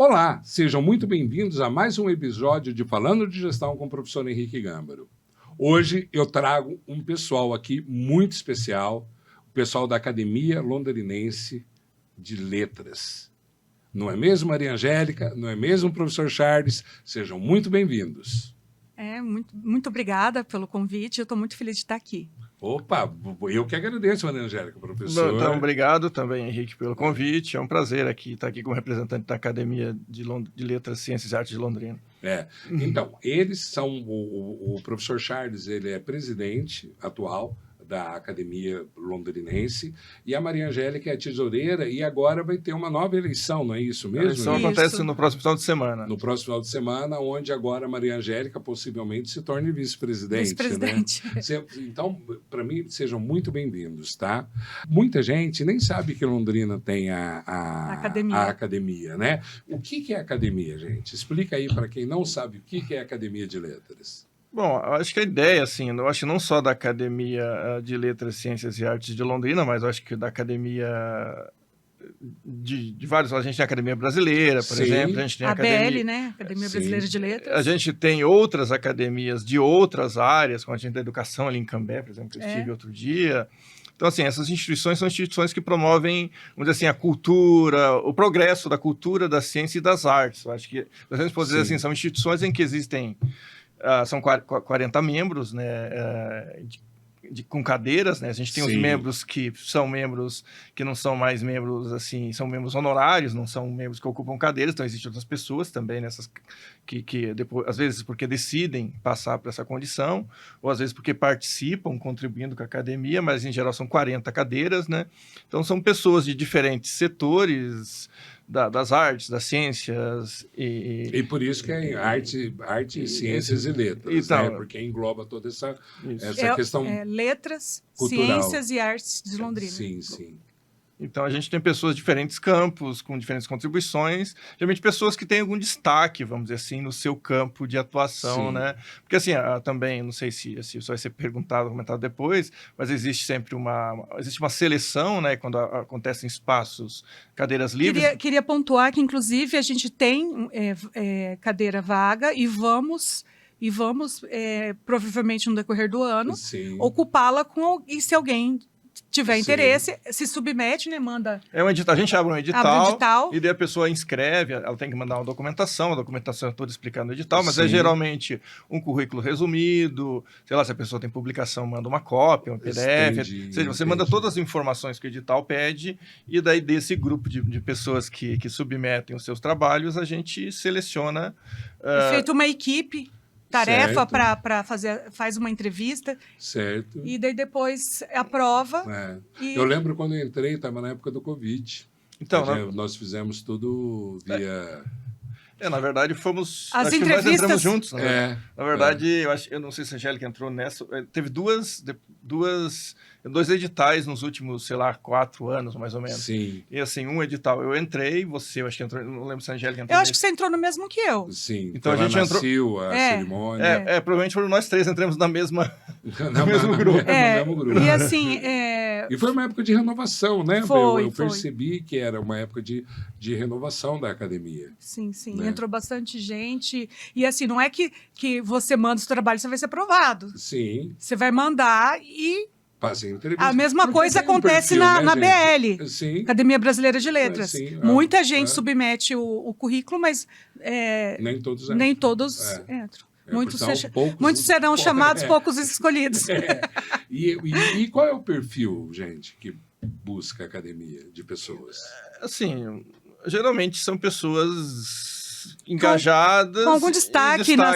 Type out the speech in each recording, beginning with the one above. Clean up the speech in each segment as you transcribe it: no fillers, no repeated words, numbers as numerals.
Olá, sejam muito bem-vindos a mais um episódio de Falando de Gestão com o professor Henrique Gâmbaro. Hoje eu trago um pessoal aqui muito especial, o pessoal da Academia Londrinense de Letras. Não é mesmo, Maria Angélica? Não é mesmo, professor Charles? Sejam muito bem-vindos. Muito obrigada pelo convite, eu estou muito feliz de estar aqui. Opa, eu que agradeço, Maria Angélica, professor. Então, obrigado também, Henrique, pelo convite. É um prazer estar aqui como representante da Academia de Letras, Ciências e Artes de Londrina. Então, eles são, o professor Charles, ele é presidente atual da Academia Londrinense, e a Maria Angélica é a tesoureira, e agora vai ter uma nova eleição, não é isso mesmo? A eleição acontece no próximo final de semana. No próximo final de semana, onde agora a Maria Angélica possivelmente se torne vice-presidente. Vice-presidente. Né? Então, para mim, sejam muito bem-vindos, tá? Muita gente nem sabe que Londrina tem a academia, né? O que é a academia, gente? Explica aí para quem não sabe o que é a Academia de Letras. Bom, acho que a ideia, assim, eu acho que não só da Academia de Letras, Ciências e Artes de Londrina, mas eu acho que da Academia de vários. A gente tem a Academia Brasileira, por exemplo. A gente tem a ABL, né? Academia Brasileira de Letras. A gente tem outras academias de outras áreas, como a gente tem da educação ali em Cambé, por exemplo, que eu estive outro dia. Então, assim, essas instituições são instituições que promovem, vamos dizer assim, a cultura, o progresso da cultura, da ciência e das artes. Eu acho que, a gente pode dizer assim, são instituições em que existem... são 40 membros, né, com cadeiras, né? A gente tem os membros que são membros que não são mais membros, assim, são membros honorários, não são membros que ocupam cadeiras, então existem outras pessoas também nessas que depois, às vezes porque decidem passar por essa condição, ou às vezes porque participam, contribuindo com a academia, mas em geral são 40 cadeiras, né? Então são pessoas de diferentes setores, das artes, das ciências e por isso que é arte, ciências e letras, então, né? Porque engloba toda essa questão letras, cultural. Ciências e Artes de Londrina. Sim. Então, a gente tem pessoas de diferentes campos, com diferentes contribuições, geralmente pessoas que têm algum destaque, vamos dizer assim, no seu campo de atuação, né? Porque, assim, também, não sei se isso vai ser perguntado, comentado depois, mas existe sempre uma seleção, né? Quando acontecem espaços, cadeiras livres. Queria pontuar que, inclusive, a gente tem cadeira vaga e vamos provavelmente no decorrer do ano, ocupá-la e se alguém tiver interesse, se submete, né, manda... A gente abre um edital, e daí a pessoa inscreve, ela tem que mandar uma documentação, a documentação é toda explicada no edital, mas é geralmente um currículo resumido, sei lá, se a pessoa tem publicação, manda uma cópia, um PDF, ou seja, você manda todas as informações que o edital pede, e daí desse grupo de pessoas que submetem os seus trabalhos, a gente seleciona... É feita uma equipe... tarefa para faz uma entrevista. Certo. E daí depois aprova. Eu lembro quando eu entrei, estava na época do Covid. Então, nós fizemos tudo via... na verdade, fomos... As entrevistas... nós entramos juntos, né? Na verdade, eu não sei se a Angélica entrou nessa... Teve dois editais nos últimos, sei lá, 4 anos, mais ou menos. Sim. E assim, um edital eu entrei, eu acho que entrou, não lembro se a Angélica entrou. Eu acho que você entrou no mesmo que eu. Sim. Então a gente entrou... a cerimônia. Provavelmente foram nós 3, entramos no mesmo grupo. No mesmo grupo. E assim... E foi uma época de renovação, né? Eu percebi que era uma época de renovação da academia. Sim. Né? Entrou bastante gente. E assim, não é que você manda o seu trabalho e você vai ser aprovado. Sim. Você vai mandar e... A mesma coisa acontece na BL, Academia Brasileira de Letras. Muita gente submete o currículo, mas nem todos entram. Muitos serão chamados, poucos escolhidos. E qual é o perfil, gente, que busca a academia de pessoas? Assim, geralmente são pessoas engajadas, com algum destaque na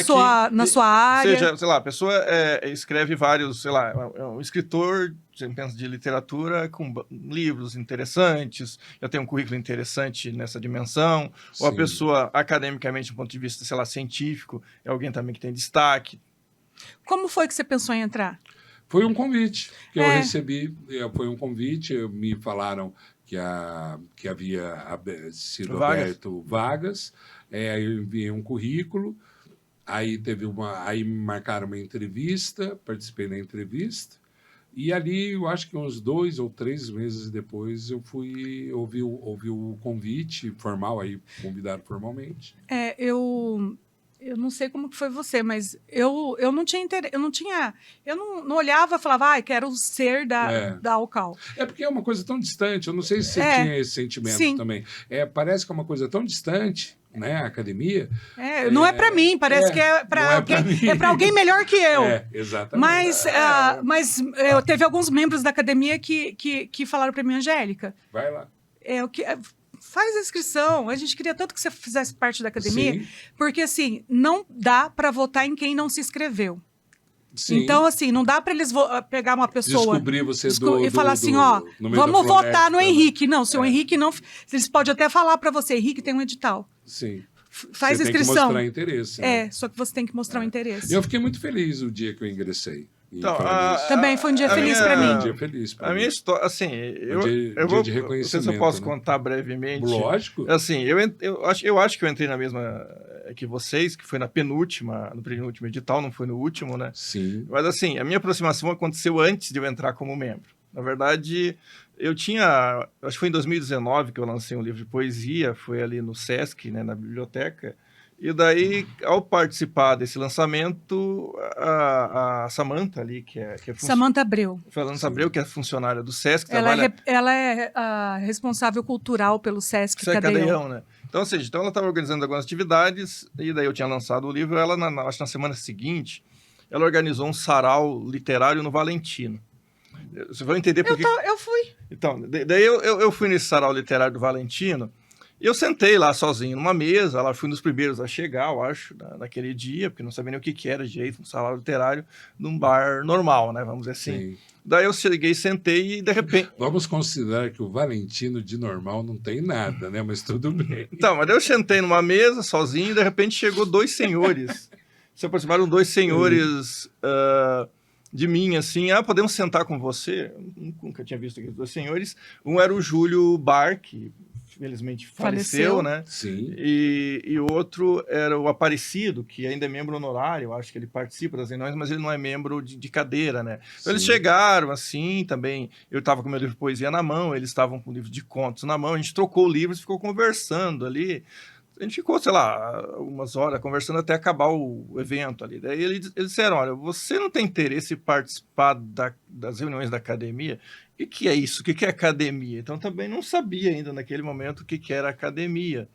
sua área. Seja, sei lá, a pessoa escreve vários, sei lá, é um escritor de literatura com livros interessantes, já tem um currículo interessante nessa dimensão, ou a pessoa, academicamente, do ponto de vista, sei lá, científico, é alguém também que tem destaque. Como foi que você pensou em entrar? Foi um convite que eu recebi, foi um convite, me falaram que havia sido aberto vagas, aí eu enviei um currículo, aí me marcaram uma entrevista, participei da entrevista, E ali, eu acho que uns 2 ou 3 meses depois, eu fui ouvi o convite formal, aí convidaram formalmente. Eu não sei como que foi você, mas eu não tinha interesse, eu não olhava e falava, quero ser da Alcal. É porque é uma coisa tão distante, eu não sei se você tinha esse sentimento também. Parece que é uma coisa tão distante, né, a academia. Não é para mim, parece que é para alguém melhor que eu. Exatamente. Mas eu teve alguns membros da academia que falaram para mim, Angélica. Vai lá. Faz a inscrição. A gente queria tanto que você fizesse parte da academia, porque assim, não dá para votar em quem não se inscreveu. Sim. Então, assim, não dá para eles pegar uma pessoa... Descobrir você e falar assim, vamos votar no Henrique. Não, se o Henrique não... Eles podem até falar para você, Henrique, tem um edital. Sim. Faz você inscrição. Tem que mostrar interesse. Né? Só que você tem que mostrar o interesse. Eu fiquei muito feliz o dia que eu ingressei. Então, também foi um dia feliz para mim. Um dia feliz para mim. A minha história, assim, eu vou, de reconhecimento, não sei se eu posso contar brevemente. Lógico. Assim, eu acho que eu entrei na mesma que vocês, que foi no penúltimo edital, não foi no último, né? Sim. Mas assim, a minha aproximação aconteceu antes de eu entrar como membro. Na verdade, acho que foi em 2019 que eu lancei um livro de poesia, foi ali no Sesc, né, na biblioteca. E daí, ao participar desse lançamento, a Samantha ali, que é Samantha Abreu. Samantha Abreu, que é funcionária do Sesc. Ela é a responsável cultural pelo Sesc Cadeião, né? Então, ou seja, ela estava organizando algumas atividades, e daí eu tinha lançado o livro, ela, acho que na semana seguinte, ela organizou um sarau literário no Valentino. Você vai entender por quê? Eu fui. Então, daí eu fui nesse sarau literário do Valentino. E eu sentei lá sozinho numa mesa, lá fui um dos primeiros a chegar, eu acho, naquele dia, porque não sabia nem o que era direito, um sarau literário, num bar normal, né, vamos dizer assim. Sim. Daí eu cheguei, sentei e de repente... Vamos considerar que o Valentino de normal não tem nada, né, mas tudo bem. Então, mas daí eu sentei numa mesa sozinho e de repente chegou 2 senhores. Se aproximaram 2 senhores de mim, assim, podemos sentar com você? Eu nunca tinha visto aqueles 2 senhores. Um era o Júlio Bar, que infelizmente faleceu, né? Sim. E o outro era o Aparecido, que ainda é membro honorário, acho que ele participa das reuniões, mas ele não é membro de cadeira, né? Então eles chegaram assim, também, eu estava com meu livro de poesia na mão, eles estavam com o livro de contos na mão, a gente trocou livros e ficou conversando ali. A gente ficou, sei lá, umas horas conversando até acabar o evento ali. Daí eles disseram, olha, você não tem interesse em participar das reuniões da academia? O que é isso? O que é academia? Então, também não sabia ainda naquele momento o que era academia.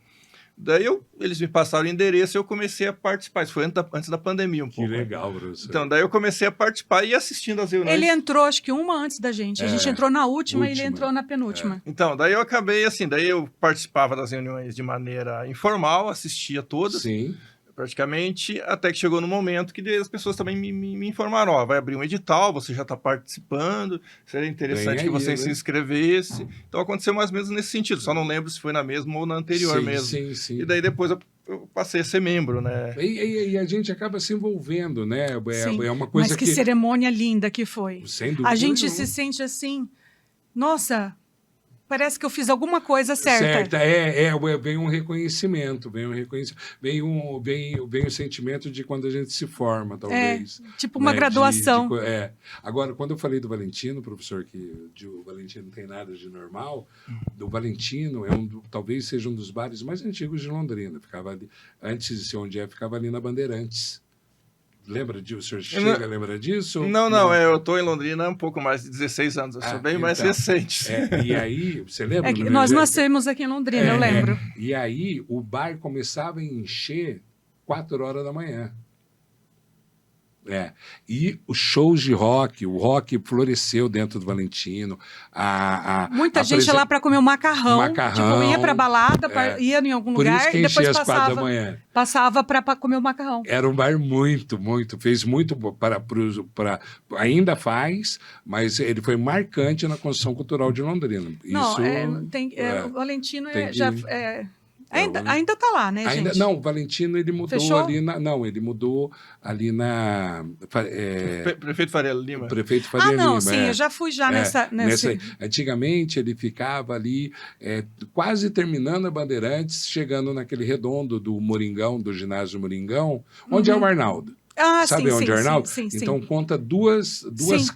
Daí eles me passaram o endereço e eu comecei a participar. Isso foi antes da pandemia um pouco. Que legal, professor. Então, daí eu comecei a participar e assistindo as reuniões. Ele entrou, acho que uma antes da gente. A gente entrou na última e ele entrou na penúltima. Então, daí eu acabei assim, daí eu participava das reuniões de maneira informal, assistia todas. Sim. Praticamente, até que chegou no momento que as pessoas também me informaram, vai abrir um edital, você já está participando, seria interessante que você se inscrevesse. Então aconteceu mais ou menos nesse sentido, só não lembro se foi na mesma ou na anterior mesmo. Sim. E daí depois eu passei a ser membro, né? E a gente acaba se envolvendo, né? É uma coisa mas que cerimônia linda que foi. Sem dúvida a gente se sente assim, nossa... Parece que eu fiz alguma coisa certa. Vem um reconhecimento, vem o sentimento de quando a gente se forma, talvez. Tipo uma graduação. Agora, quando eu falei do Valentino, professor, que o Valentino não tem nada de normal, do Valentino talvez seja um dos bares mais antigos de Londrina. Ficava ali, antes de ser onde ficava ali na Bandeirantes. Lembra disso? O senhor lembra disso? Não, eu estou em Londrina há um pouco mais de 16 anos, eu sou bem mais recente. E aí, você lembra? Nós nascemos aqui em Londrina, eu lembro. E aí, o bar começava a encher 4 horas da manhã. E os shows de rock, o rock floresceu dentro do Valentino. Muita gente ia lá para comer o macarrão. Tipo, ia para balada, ia em algum lugar e depois passava para comer o macarrão. Era um bar fez muito ainda faz, mas ele foi marcante na construção cultural de Londrina. O Valentino Ainda está lá, né, gente? Não, o Valentino ele mudou. Fechou? Ele mudou ali na... Prefeito Faria Lima. Prefeito Faria Lima. Sim, eu já fui nessa... Antigamente ele ficava ali, quase terminando a Bandeirantes, chegando naquele redondo do Moringão, do ginásio Moringão, onde é o Arnaldo. Sabe onde é o Arnaldo? Então, conta duas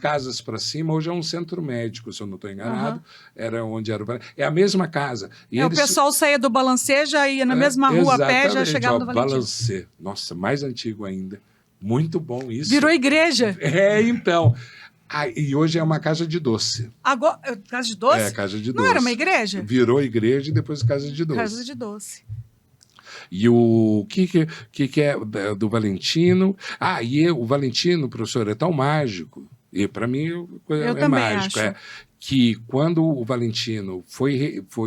casas para cima. Hoje é um centro médico, se eu não estou enganado. Era onde era o... É a mesma casa. E o pessoal saía do Balancê, já ia na mesma rua a pé, já chegava no Valentim. Balancê. Nossa, mais antigo ainda. Muito bom isso. Virou igreja. Então... e hoje é uma casa de doce. Agora, casa de doce? Casa de doce. Não era uma igreja? Virou igreja e depois casa de doce. Casa de doce. E o que é do Valentino? E o Valentino, professor, é tão mágico. E para mim é mágico. Que quando o Valentino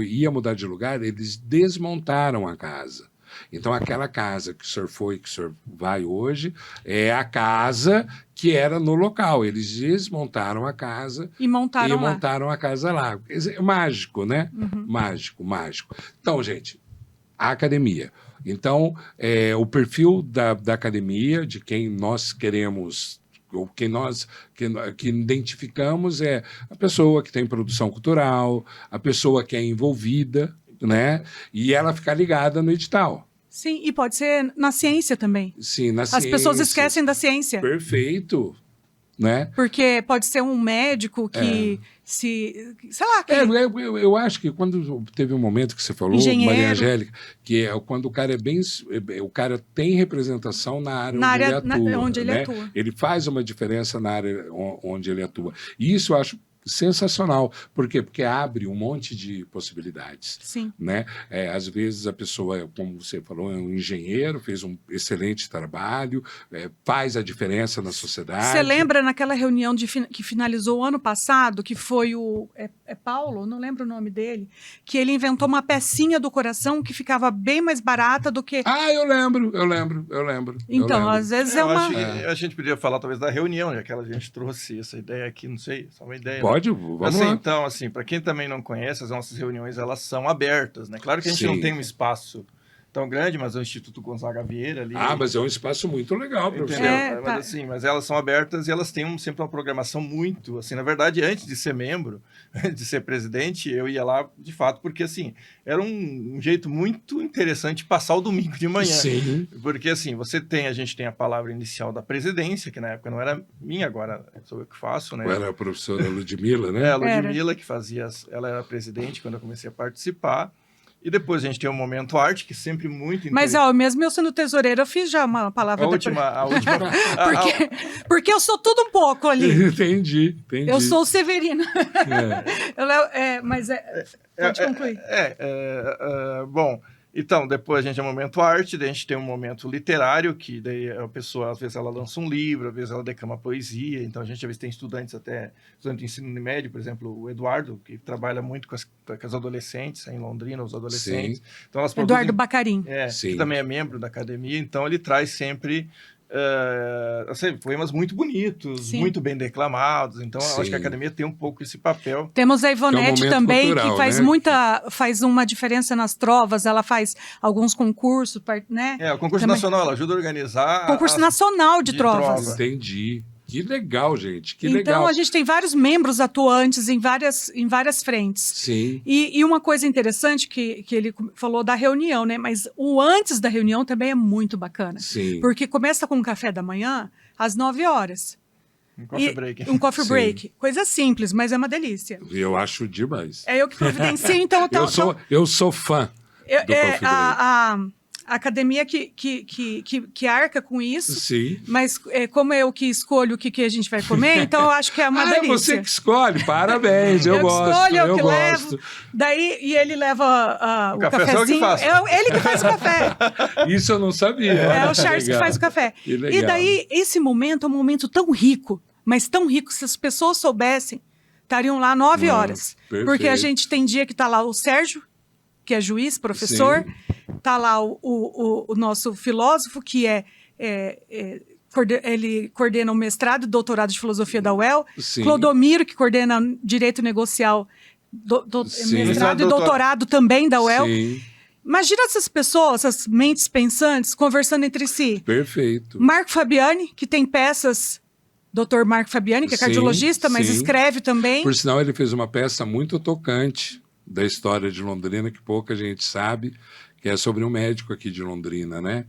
ia mudar de lugar, eles desmontaram a casa. Então, aquela casa que o senhor foi, que o senhor vai hoje, é a casa que era no local. Eles desmontaram a casa e montaram a casa lá. É mágico, né? Mágico. Então, gente, a academia. Então, o perfil da academia, de quem nós queremos... ou que identificamos é a pessoa que tem produção cultural, a pessoa que é envolvida, né? E ela ficar ligada no edital. Sim, e pode ser na ciência também. Sim, na ciência. As pessoas esquecem da ciência. Perfeito. Né? Porque pode ser um médico que sei lá... Eu acho que quando teve um momento que você falou, engenheiro. Maria Angélica, que é quando o cara o cara tem representação na área onde ele atua. Ele faz uma diferença na área onde ele atua. E isso eu acho sensacional. Por quê? Porque abre um monte de possibilidades. Sim. Né? Às vezes a pessoa, como você falou, é um engenheiro, fez um excelente trabalho, faz a diferença na sociedade. Você lembra naquela reunião que finalizou o ano passado, que foi o Paulo, não lembro o nome dele, que ele inventou uma pecinha do coração que ficava bem mais barata do que... eu lembro. Então, às vezes a gente poderia falar talvez da reunião, já que a gente trouxe essa ideia aqui, não sei, só uma ideia. Pode, vamos lá. Então, para quem também não conhece, as nossas reuniões, elas são abertas, né? Claro que a gente não tem um espaço tão grande, mas é o Instituto Gonzaga Vieira ali... mas é um espaço muito legal, professor. Mas elas são abertas e elas têm sempre uma programação muito... na verdade, antes de ser membro, antes de ser presidente, eu ia lá, de fato, porque, era um jeito muito interessante passar o domingo de manhã. Sim. Porque, a gente tem a palavra inicial da presidência, que na época não era minha, agora sou eu que faço, né? Era a professora Ludmila, né? A Ludmila, que fazia... Ela era presidente quando eu comecei a participar. E depois a gente tem o Momento Arte, que sempre muito... Mas, mesmo eu sendo tesoureira, eu fiz já uma palavra... A última... porque eu sou tudo um pouco ali. Entendi. Eu sou Severina. Pode concluir. Bom... Então, depois a gente tem o Momento Arte, daí a gente tem um momento literário, que daí a pessoa, às vezes, ela lança um livro, às vezes ela declama poesia, então a gente, às vezes, tem estudante de ensino médio, por exemplo, o Eduardo, que trabalha muito com as adolescentes, em Londrina, os adolescentes. Sim. Então, elas Eduardo Bacarim. Que também é membro da academia, então ele traz sempre... poemas muito bonitos, muito bem declamados, então eu acho que a academia tem um pouco esse papel. Temos a Ivonete também, cultural, que faz faz uma diferença nas trovas, ela faz alguns concursos, né? O concurso nacional, ela ajuda a organizar... Concurso nacional de trovas. Entendi. Que legal, gente, que então, legal. Então, a gente tem vários membros atuantes em várias frentes. Sim. E uma coisa interessante que ele falou da reunião, né? Mas o antes da reunião também é muito bacana. Sim. Porque começa com um café da manhã às 9h. Um coffee break. Um coffee break. Coisa simples, mas é uma delícia. Eu acho demais. É eu que providencio, então... Eu sou fã do coffee break. A academia que arca com isso. Sim. Mas como eu que escolho o que a gente vai comer, então eu acho que é uma delícia. É você que escolhe, parabéns, eu gosto. Eu que levo. Daí, e ele leva o cafezinho. Ele que faz o café. Isso eu não sabia. É o Charles que faz o café. E daí, esse momento é um momento tão rico, mas tão rico, se as pessoas soubessem, estariam lá 9h. Porque a gente tem dia que está lá o Sérgio, que é juiz, professor. Está lá o nosso filósofo, que ele coordena o mestrado e doutorado de filosofia da UEL. Sim. Clodomiro, que coordena direito negocial, mestrado e doutorado também da UEL. Sim. Imagina essas pessoas, essas mentes pensantes, conversando entre si. Perfeito. Marco Fabiani, que tem peças... Dr. Marco Fabiani, que é cardiologista, mas escreve também. Por sinal, ele fez uma peça muito tocante da história de Londrina, que pouca gente sabe, que é sobre um médico aqui de Londrina, né?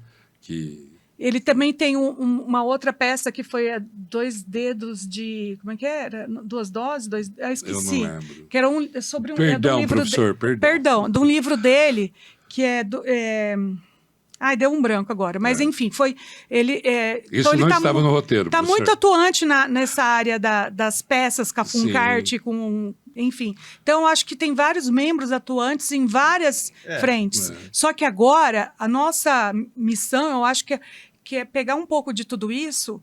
Ele também tem uma outra peça que foi a 2 dedos de... Como é que era? 2 doses? Esqueci. Eu não lembro. Que era sobre Perdão, é um livro professor, perdão. De um livro dele, que Ai, deu um branco agora. Mas, enfim, foi... Isso então, ele não estava no roteiro, Está muito atuante nessa área das peças, Cafuncarte, enfim. Então, acho que tem vários membros atuantes em várias frentes. Só que agora, a nossa missão, eu acho que é pegar um pouco de tudo isso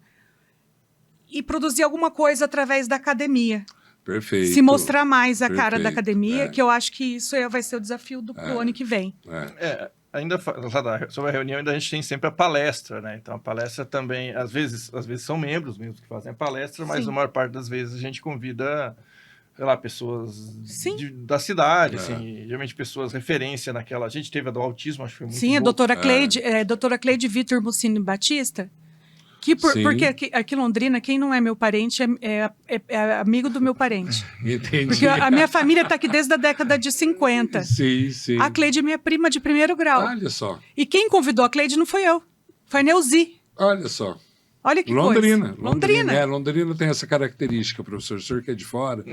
e produzir alguma coisa através da academia. Perfeito. Se mostrar mais a cara da academia, que eu acho que isso vai ser o desafio do ano que vem. Ainda sobre a reunião, ainda a gente tem sempre a palestra, né? Então, a palestra também, às vezes são membros que fazem a palestra, mas a maior parte das vezes a gente convida, sei lá, pessoas da cidade, assim, geralmente pessoas referência naquela... A gente teve a do autismo, acho que foi muito Sim, a doutora Cleide Vitor Mucini Batista, porque aqui em Londrina, quem não é meu parente é amigo do meu parente. Entendi. Porque a minha família está aqui desde a década de 50. Sim, sim. A Cleide é minha prima de primeiro grau. Olha só. E quem convidou a Cleide não foi eu, foi a Neuzi. Olha só. Olha que Londrina. coisa. Londrina. Londrina tem essa característica, professor. O senhor que é de fora.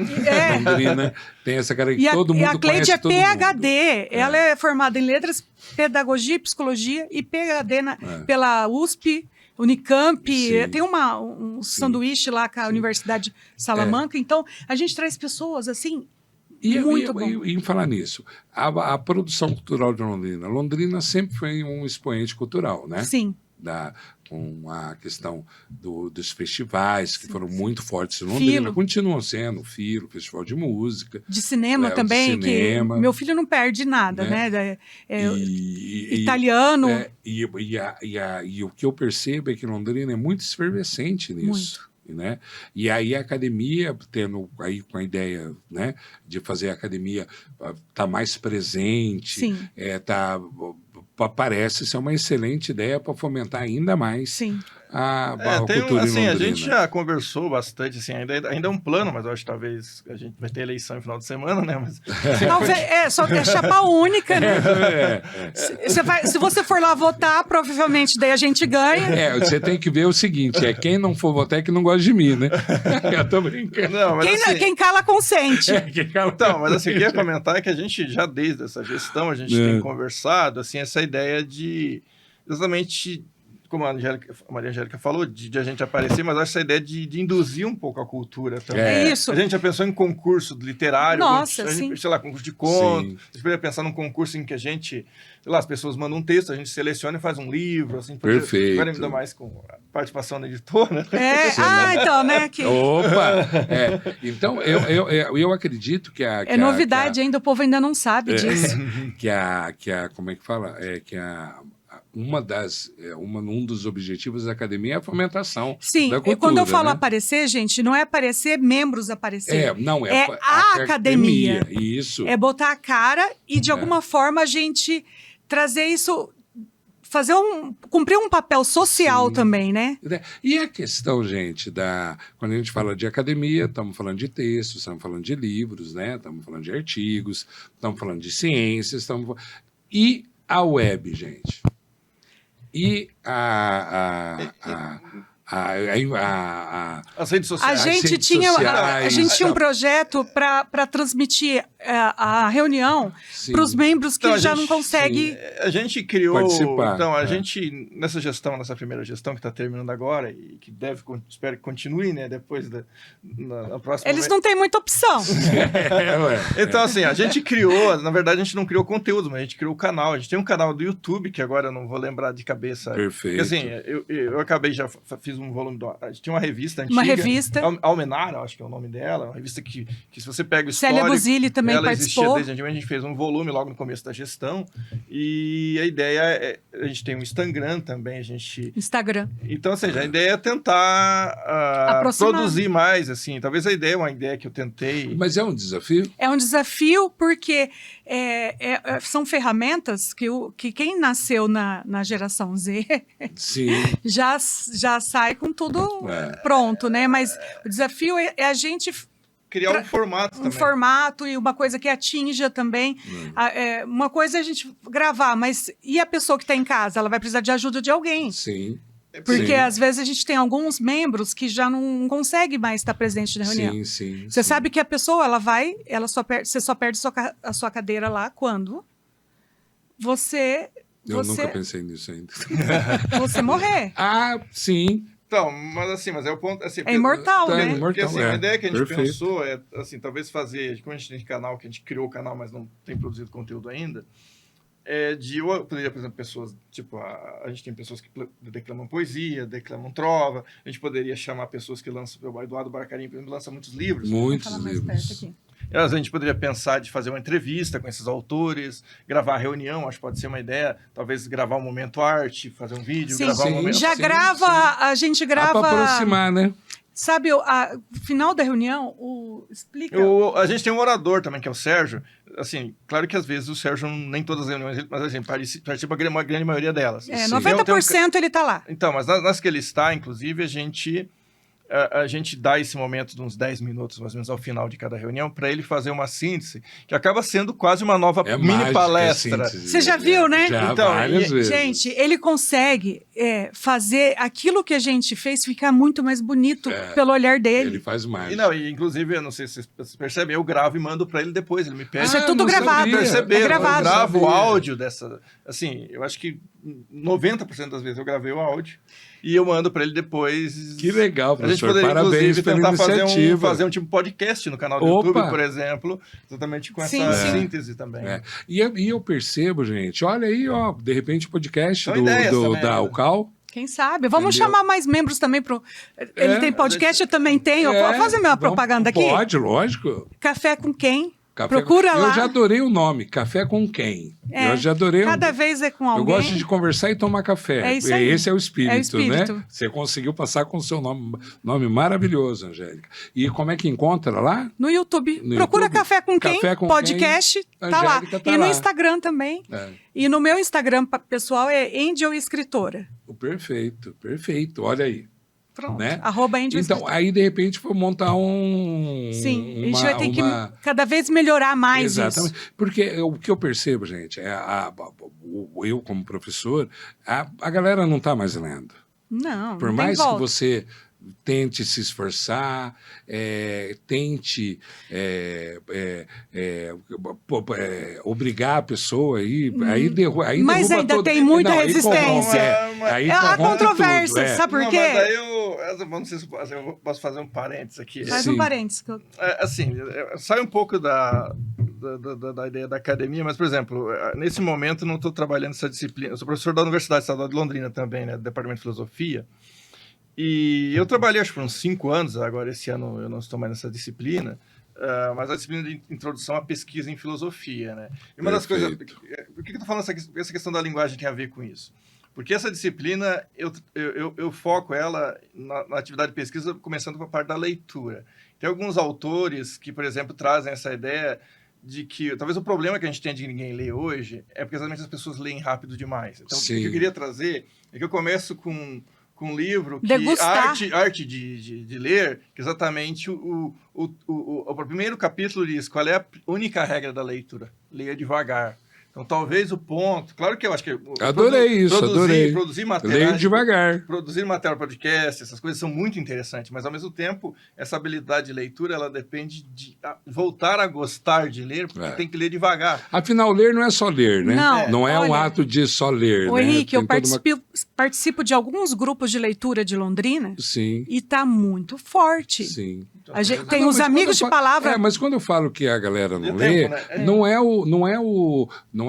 Londrina tem essa característica. Todo mundo conhece todo mundo. E a Cleide é PhD. Ela é formada em Letras, Pedagogia e Psicologia e PhD pela USP, Unicamp. Tem um sanduíche lá com a Universidade de Salamanca. Então, a gente traz pessoas assim... Muito bom. E em falar nisso, a produção cultural de Londrina. Londrina sempre foi um expoente cultural, né? Sim. Com a questão dos festivais, que foram muito fortes em Londrina. Continuam sendo o Filo, Festival de Música. De cinema também, que meu filho não perde nada, né? Italiano. E o que eu percebo é que Londrina é muito efervescente nisso. Muito. Né? E aí a academia, tendo aí com a ideia, né, de fazer a academia tá mais presente, parece ser uma excelente ideia para fomentar ainda mais a cultura em Londrina. A gente já conversou bastante, assim, ainda é um plano, mas eu acho que talvez a gente vai ter eleição no final de semana, né? Mas, só que é chapa única, né? Se você for lá votar, provavelmente daí a gente ganha. Você tem que ver o seguinte, quem não for votar é que não gosta de mim, né? Eu tô brincando. Não, mas quem cala consente. Então, mas assim, o que eu ia comentar é que a gente já desde essa gestão, a gente tem conversado, assim, essa ideia de exatamente... Como a Maria Angélica falou, de a gente aparecer, mas acho essa ideia de induzir um pouco a cultura também. É isso. A gente já pensou em concurso literário, Nossa, sei lá, concurso de conto. A gente poderia pensar num concurso em que a gente, sei lá, as pessoas mandam um texto, a gente seleciona e faz um livro, assim. Perfeito. Agora ainda mais com a participação da editora. Então, né? Opa! Então, eu acredito que é novidade ainda, o povo ainda não sabe disso. Como é que fala? Um dos objetivos da academia é a fomentação da cultura. Quando eu falo aparecer, gente, não é aparecer membros aparecer. Não, é a academia. Isso. É botar a cara e, de alguma forma, a gente trazer isso... cumprir um papel social também, né? E a questão, gente, quando a gente fala de academia, estamos falando de textos, estamos falando de livros, né? Estamos falando de artigos, estamos falando de ciências, e a web, gente. E as redes sociais. A gente tinha um projeto para transmitir a reunião para os membros que já não conseguem. A gente criou. Participar. Então, a gente, nessa primeira gestão que está terminando agora, e que espero que continue, né? Depois na próxima. Eles não têm muita opção. Então, assim, a gente criou, na verdade, a gente não criou conteúdo, mas a gente criou o canal. A gente tem um canal do YouTube, que agora eu não vou lembrar de cabeça. Perfeito. Porque, assim, eu acabei, já fiz um volume. A gente tinha uma revista antiga. Uma revista. Almenara, acho que é o nome dela. Uma revista que se você pega o histórico... Célia Buzilli também ela participou. Existia desde antigamente, a gente fez um volume logo no começo da gestão. E a ideia a gente tem um Instagram também, Instagram. Então, ou seja, a ideia é tentar produzir mais, assim. Talvez a ideia é uma ideia que eu tentei... Mas é um desafio? É um desafio porque são ferramentas que quem nasceu na geração Z já sai com tudo pronto, né? Mas o desafio é a gente... Criar um formato também. Um formato e uma coisa que atinja também. Uma coisa é a gente gravar, mas e a pessoa que está em casa? Ela vai precisar de ajuda de alguém. Sim. Porque, às vezes, a gente tem alguns membros que já não conseguem mais estar presente na reunião. Você sabe que a pessoa, você só perde a sua cadeira lá quando você... Eu nunca pensei nisso ainda. Você morrer. Ah, sim. Então, mas é o ponto... Assim, é imortal, né? Imortal, porque, assim, a ideia que a gente pensou é, assim, talvez fazer... Como a gente tem canal, que a gente criou o canal, mas não tem produzido conteúdo ainda... eu poderia, por exemplo, pessoas, tipo, a gente tem pessoas que declamam poesia, declamam trova, a gente poderia chamar pessoas que lançam, o Eduardo Barcarim, por exemplo, lança muitos livros. Muitos livros. A gente poderia pensar de fazer uma entrevista com esses autores, gravar reunião, acho que pode ser uma ideia, talvez gravar um momento arte, fazer um vídeo, gravar um momento... A gente grava... Para aproximar, né? Sabe, final da reunião, explica... A gente tem um orador também, que é o Sérgio. Assim, claro que às vezes o Sérgio, nem todas as reuniões, mas assim, participa uma grande maioria delas. 90% ele está lá. Então, mas nas que ele está, inclusive, a gente dá esse momento de uns 10 minutos, mais ou menos, ao final de cada reunião, para ele fazer uma síntese, que acaba sendo quase uma nova mini palestra. Você já viu, né? Já, então, várias vezes. Gente, ele consegue fazer aquilo que a gente fez ficar muito mais bonito pelo olhar dele. Ele faz mais. Inclusive, eu não sei se vocês percebem, eu gravo e mando para ele depois. Ele me pede. Isso é tudo gravado. Eu gravo o áudio dessa... Assim, eu acho que 90% das vezes eu gravei o áudio. E eu mando para ele depois. Que legal, professor. A gente poderia, parabéns inclusive, tentar fazer um tipo podcast no canal do YouTube, por exemplo, exatamente com essa síntese também. E eu percebo, gente, olha aí, de repente o podcast da UCAL. Quem sabe? Vamos chamar mais membros também. Ele tem podcast, eu também tenho. Posso fazer minha propaganda aqui? Pode, lógico. Café com quem? Procura lá. Eu já adorei o nome, Café com Quem. Eu já adorei. Cada vez é com alguém. Eu gosto de conversar e tomar café. Isso aí. Esse é o espírito, né? Você conseguiu passar com o seu nome maravilhoso, Angélica. E como é que encontra lá? No YouTube. Procura Café com Quem, podcast, tá lá. E no Instagram também. E no meu Instagram pessoal é Angel Escritora. Perfeito, perfeito. Olha aí. Pronto. Né? Então, aí de repente foi montar um... Sim, a gente vai ter que cada vez melhorar mais Exatamente. Isso. Porque o que eu percebo, gente, eu como professor, a galera não está mais lendo. Não, Por mais que você tente se esforçar, tente obrigar a pessoa aí mas ainda tem muita resistência. Há controvérsia, sabe por quê? Mas daí não sei se eu posso fazer um parênteses aqui. Faz um parênteses. Assim, sai um pouco da ideia da academia, mas, por exemplo, nesse momento não estou trabalhando essa disciplina. Eu sou professor da Universidade Estadual de Londrina também, né, do Departamento de Filosofia. E eu trabalhei, acho que por uns 5 anos, agora esse ano eu não estou mais nessa disciplina, mas a disciplina de introdução à pesquisa em filosofia, né? E uma das coisas... Por que eu estou falando essa questão da linguagem tem a ver com isso? Porque essa disciplina, eu foco ela na atividade de pesquisa, começando com a parte da leitura. Tem alguns autores que, por exemplo, trazem essa ideia de que talvez o problema que a gente tem de ninguém ler hoje é porque exatamente as pessoas leem rápido demais. Então, o que eu queria trazer é que eu começo com um livro que arte de ler, que exatamente o primeiro capítulo diz qual é a única regra da leitura: leia devagar. Então, talvez o ponto... Claro que eu acho que... Adorei. Produzir material... Leio devagar. Produzir material podcast, essas coisas são muito interessantes, mas, ao mesmo tempo, essa habilidade de leitura, ela depende de voltar a gostar de ler, porque tem que ler devagar. Afinal, ler não é só ler, né? Não é um ato de só ler, né? Henrique, eu participo de alguns grupos de leitura de Londrina. Sim. E está muito forte. Sim. A gente tem os amigos de palavra... mas quando eu falo que a galera não lê, não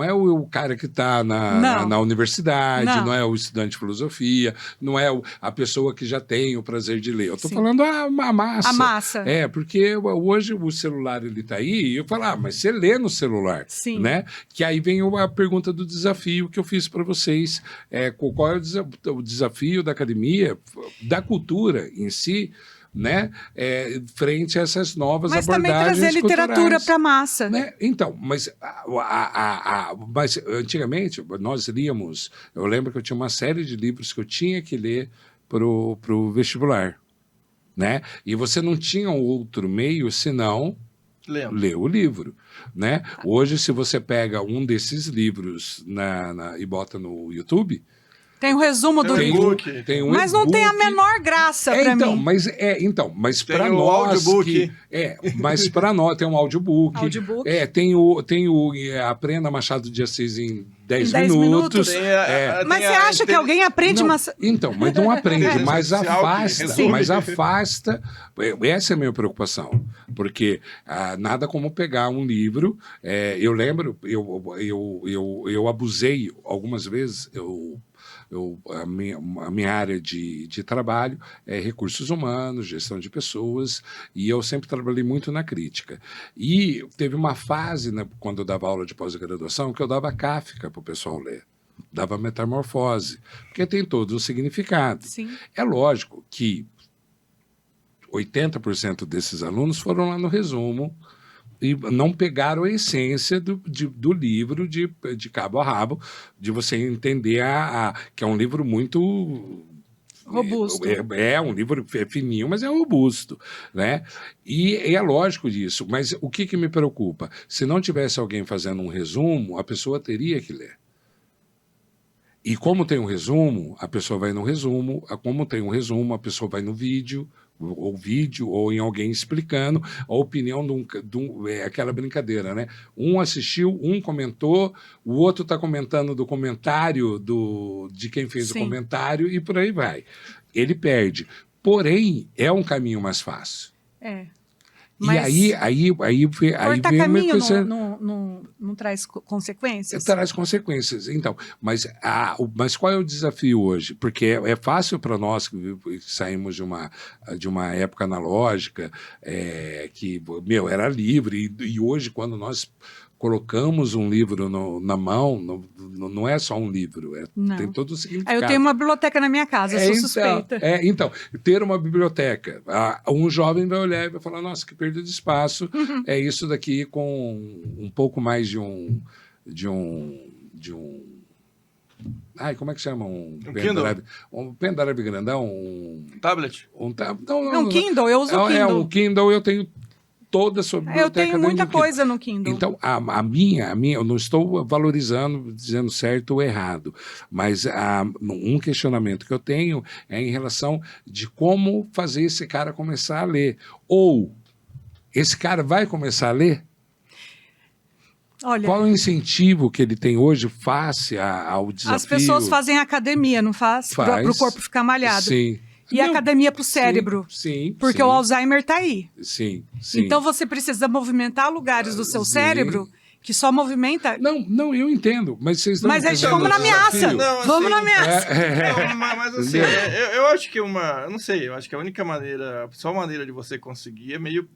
é o cara que está na universidade, não é o estudante de filosofia, não é a pessoa que já tem o prazer de ler. Eu estou falando a massa. A massa. Porque hoje o celular está aí e eu falo, mas você lê no celular. Sim. Né? Que aí vem a pergunta do desafio que eu fiz para vocês. Qual é o desafio da academia, da cultura em si, né? Frente a essas novas abordagens culturais. Mas também trazer literatura para a massa. Né? Então, mas antigamente nós líamos... Eu lembro que eu tinha uma série de livros que eu tinha que ler pro vestibular. Né? E você não tinha outro meio senão ler o livro. Né? Hoje, se você pega um desses livros e bota no YouTube... Tem o resumo do livro. Mas não tem a menor graça para mim. Mas para nós mas para nós tem um audiobook. Tem o Aprenda Machado de Assis em 10 minutos. Mas você acha que alguém aprende? Mas não aprende, mas afasta. Essa é a minha preocupação, porque nada como pegar um livro. Eu lembro, eu abusei algumas vezes. A minha área de trabalho é recursos humanos, gestão de pessoas, e eu sempre trabalhei muito na crítica. E teve uma fase, né, quando eu dava aula de pós-graduação, que eu dava Kafka para o pessoal ler. Dava Metamorfose, porque tem todo o significado. Sim. É lógico que 80% desses alunos foram lá no resumo e não pegaram a essência do livro de cabo a rabo, de você entender que é um livro muito robusto. É um livro fininho, mas é robusto, né? E é lógico disso, mas o que me preocupa? Se não tivesse alguém fazendo um resumo, a pessoa teria que ler. E como tem um resumo, a pessoa vai no resumo, como tem um resumo, a pessoa vai no vídeo, ou em alguém explicando a opinião aquela brincadeira, né? Um assistiu, um comentou, o outro está comentando do comentário de quem fez o comentário e por aí vai. Ele perde. Porém, é um caminho mais fácil. Mas e aí cortar caminho não traz consequências? Traz consequências, então. Mas qual é o desafio hoje? Porque é fácil para nós que saímos de uma época analógica, que, era livre, e hoje, quando nós colocamos um livro na mão, não é só um livro, tem todo o significado. Eu tenho uma biblioteca na minha casa, eu sou suspeita. Então, ter uma biblioteca, um jovem vai olhar e vai falar, nossa, que perda de espaço, é isso daqui com um pouco mais de um como é que chama? Um pendrive? Um pendrive grandão? Um tablet? Um Kindle, eu uso o Kindle. Um Kindle eu tenho toda a sua biblioteca. Eu tenho muita coisa no Kindle. Então, a minha, eu não estou valorizando, dizendo certo ou errado, mas um questionamento que eu tenho é em relação de como fazer esse cara começar a ler. Ou esse cara vai começar a ler? Olha, qual é o incentivo que ele tem hoje face ao desafio? As pessoas fazem academia, não faz? Para o corpo ficar malhado. Sim. E academia para o cérebro. Sim. Porque o Alzheimer está aí. Sim. Então você precisa movimentar lugares do seu cérebro que só movimenta. Não, eu entendo. Mas vocês estão vamos na ameaça. Vamos na ameaça. Mas assim, eu acho que eu não sei, eu acho que a única maneira, a só maneira de você conseguir é meio.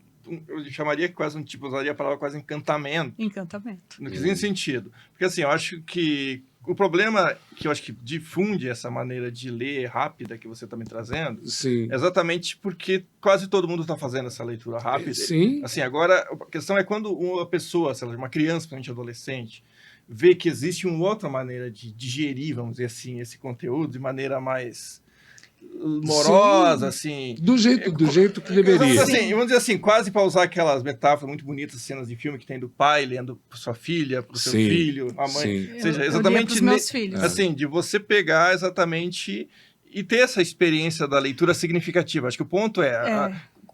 Eu chamaria quase usaria a palavra quase encantamento. Encantamento. No que tem sentido. Porque assim, eu acho que o problema que eu acho que difunde essa maneira de ler rápida que você está me trazendo, é exatamente porque quase todo mundo está fazendo essa leitura rápida. Sim. Assim, agora, a questão é quando uma pessoa, sei lá, uma criança, principalmente adolescente, vê que existe uma outra maneira de digerir, vamos dizer assim, esse conteúdo de maneira mais morosa, assim. Do jeito que deveria. Vamos dizer assim, quase para usar aquelas metáforas muito bonitas, cenas de filme que tem do pai lendo para sua filha, para o seu filho, a mãe. Ou seja, exatamente meus filhos. Assim, de você pegar exatamente e ter essa experiência da leitura significativa. Acho que o ponto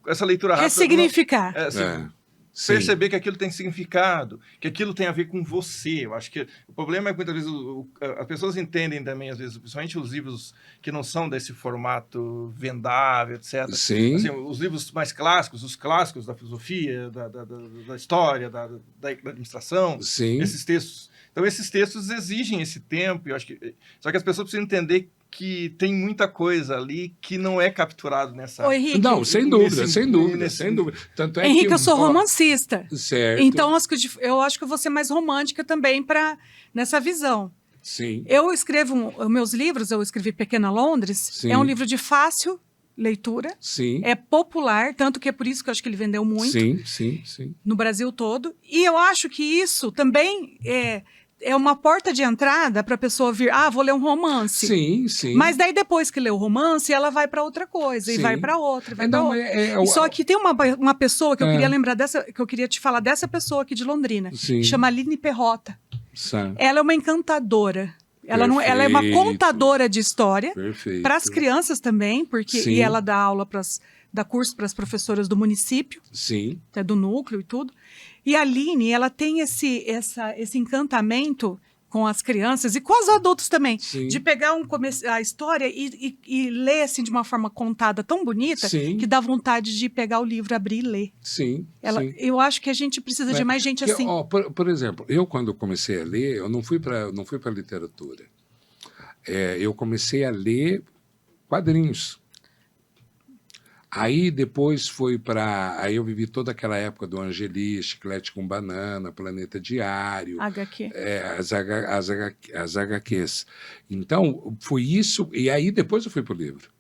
essa leitura rápida. Ressignificar. Perceber que aquilo tem significado, que aquilo tem a ver com você. Eu acho que o problema é que muitas vezes as pessoas entendem também, às vezes, principalmente os livros que não são desse formato vendável, etc. Sim. Assim, os livros mais clássicos, os clássicos da filosofia, da história, da administração, esses textos. Então, esses textos exigem esse tempo, eu acho que. Só que as pessoas precisam entender que tem muita coisa ali que não é capturado nessa... Ô, Henrique, não, sem dúvida. Tanto é Henrique, eu sou romancista. Certo. Então, eu acho que eu vou ser mais romântica também nessa visão. Sim. Eu escrevo meus livros, eu escrevi Pequena Londres, Sim. É um livro de fácil leitura, Sim. É popular, tanto que é por isso que eu acho que ele vendeu muito sim. No Brasil todo. E eu acho que isso também é uma porta de entrada para a pessoa vir, vou ler um romance. Sim. Mas daí depois que lê o romance, ela vai para outra coisa, e vai para outra, vai para outra. Só que tem uma pessoa que eu queria lembrar que eu queria te falar dessa pessoa aqui de Londrina, que chama Aline Perrota. Sim. Ela é uma encantadora. Ela é uma contadora de história para as crianças também, e ela dá aula dá curso para as professoras do município, até do núcleo e tudo. E a Aline, ela tem esse encantamento com as crianças e com os adultos também, de pegar a história e ler assim de uma forma contada tão bonita que dá vontade de pegar o livro, abrir e ler. Eu acho que a gente precisa de mais gente assim. Por exemplo, eu quando comecei a ler, eu não fui para literatura. Eu comecei a ler quadrinhos. Aí depois aí eu vivi toda aquela época do Angeli, Chiclete com Banana, Planeta Diário. HQ. As HQs. Então, foi isso, e aí depois eu fui para o livro.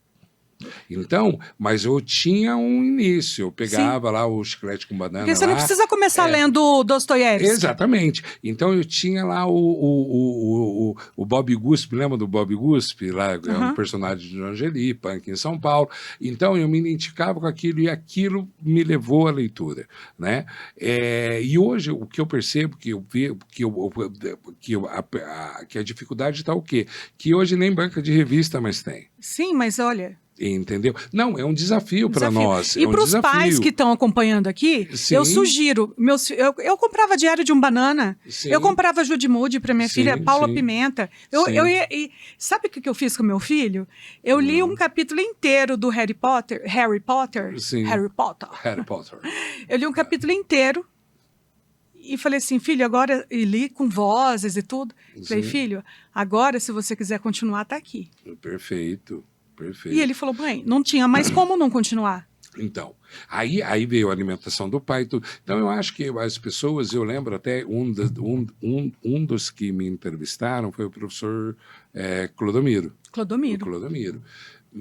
Então, mas eu tinha um início, eu pegava lá o Chiclete com Banana. Porque você não precisa começar lendo Dostoiévski. Exatamente. Então eu tinha lá o Bob Guspe, lembra do Bob Guspe? Lá, é um personagem de Angeli, punk em São Paulo. Então eu me identificava com aquilo e aquilo me levou à leitura, né? E hoje o que eu percebo, que a dificuldade está o quê? Que hoje nem banca de revista mais tem. Sim, mas olha... Entendeu? Não, é um desafio para nós. E para os pais que estão acompanhando aqui, eu sugiro. Eu comprava Diário de um Banana, eu comprava Judy Moody para minha filha, Paula Pimenta. Sabe o que eu fiz com meu filho? Eu li um capítulo inteiro do Harry Potter. Eu li um capítulo inteiro e falei assim, filho, agora... E li com vozes e tudo. Falei, filho, agora se você quiser continuar, tá aqui. Perfeito. E ele falou, mãe, não tinha mais como não continuar. Então, aí veio a alimentação do pai. Tudo. Então, eu acho que as pessoas, eu lembro até, um dos que me entrevistaram foi o professor Clodomiro.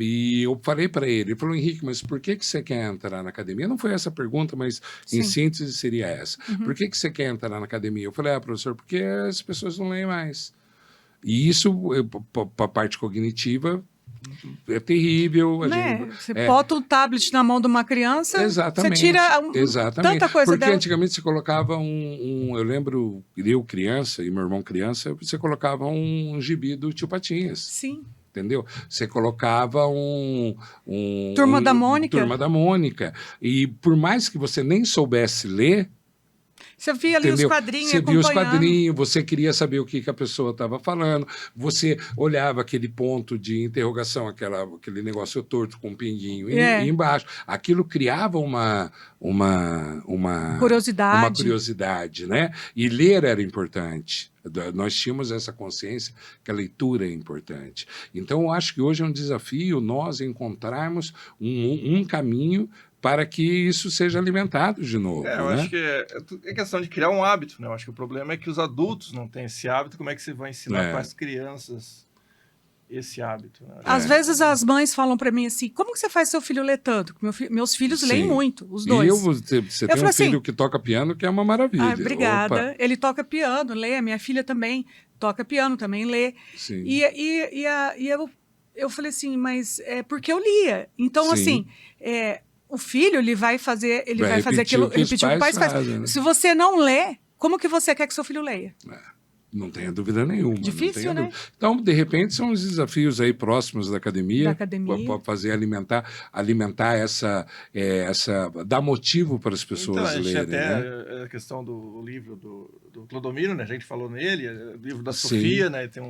E eu falei para ele falou, Henrique, mas por que você quer entrar na academia? Não foi essa a pergunta, mas em síntese seria essa. Por que você quer entrar na academia? Eu falei, professor, porque as pessoas não leem mais. E isso, para a parte cognitiva... É terrível. Você bota o tablet na mão de uma criança, você tira tanta coisa Porque dela. antigamente você colocava eu lembro, eu criança e meu irmão criança, você colocava um gibi do Tio Patinhas. Sim. Entendeu? Você colocava Turma da Mônica. Turma da Mônica. E por mais que você nem soubesse ler, você via ali os quadrinhos, você via os quadrinhos, você queria saber o que a pessoa estava falando, você olhava aquele ponto de interrogação, aquele negócio torto com um pinguinho embaixo. Aquilo criava uma curiosidade, né? E ler era importante. Nós tínhamos essa consciência que a leitura é importante. Então, eu acho que hoje é um desafio nós encontrarmos um caminho para que isso seja alimentado de novo. Eu acho que é questão de criar um hábito, né? Eu acho que o problema é que os adultos não têm esse hábito. Como é que você vai ensinar para as crianças esse hábito? Né? Às vezes as mães falam para mim assim, como que você faz seu filho ler tanto? Meus filhos leem muito, os dois. E você tem um filho que toca piano, que é uma maravilha. Obrigada. Opa. Ele toca piano, lê. A minha filha também toca piano, também lê. Sim. E eu falei assim, mas é porque eu lia. Então, assim... O filho, ele vai fazer aquilo, repetir o que o pai faz. Né? Se você não lê, como que você quer que seu filho leia? Não tenha dúvida nenhuma. Difícil, né? Então, de repente, são os desafios aí próximos da academia. Para fazer alimentar dar motivo para as pessoas lerem. Até a questão do livro do Clodomiro, né? A gente falou nele, o livro da Sofia, né? Tem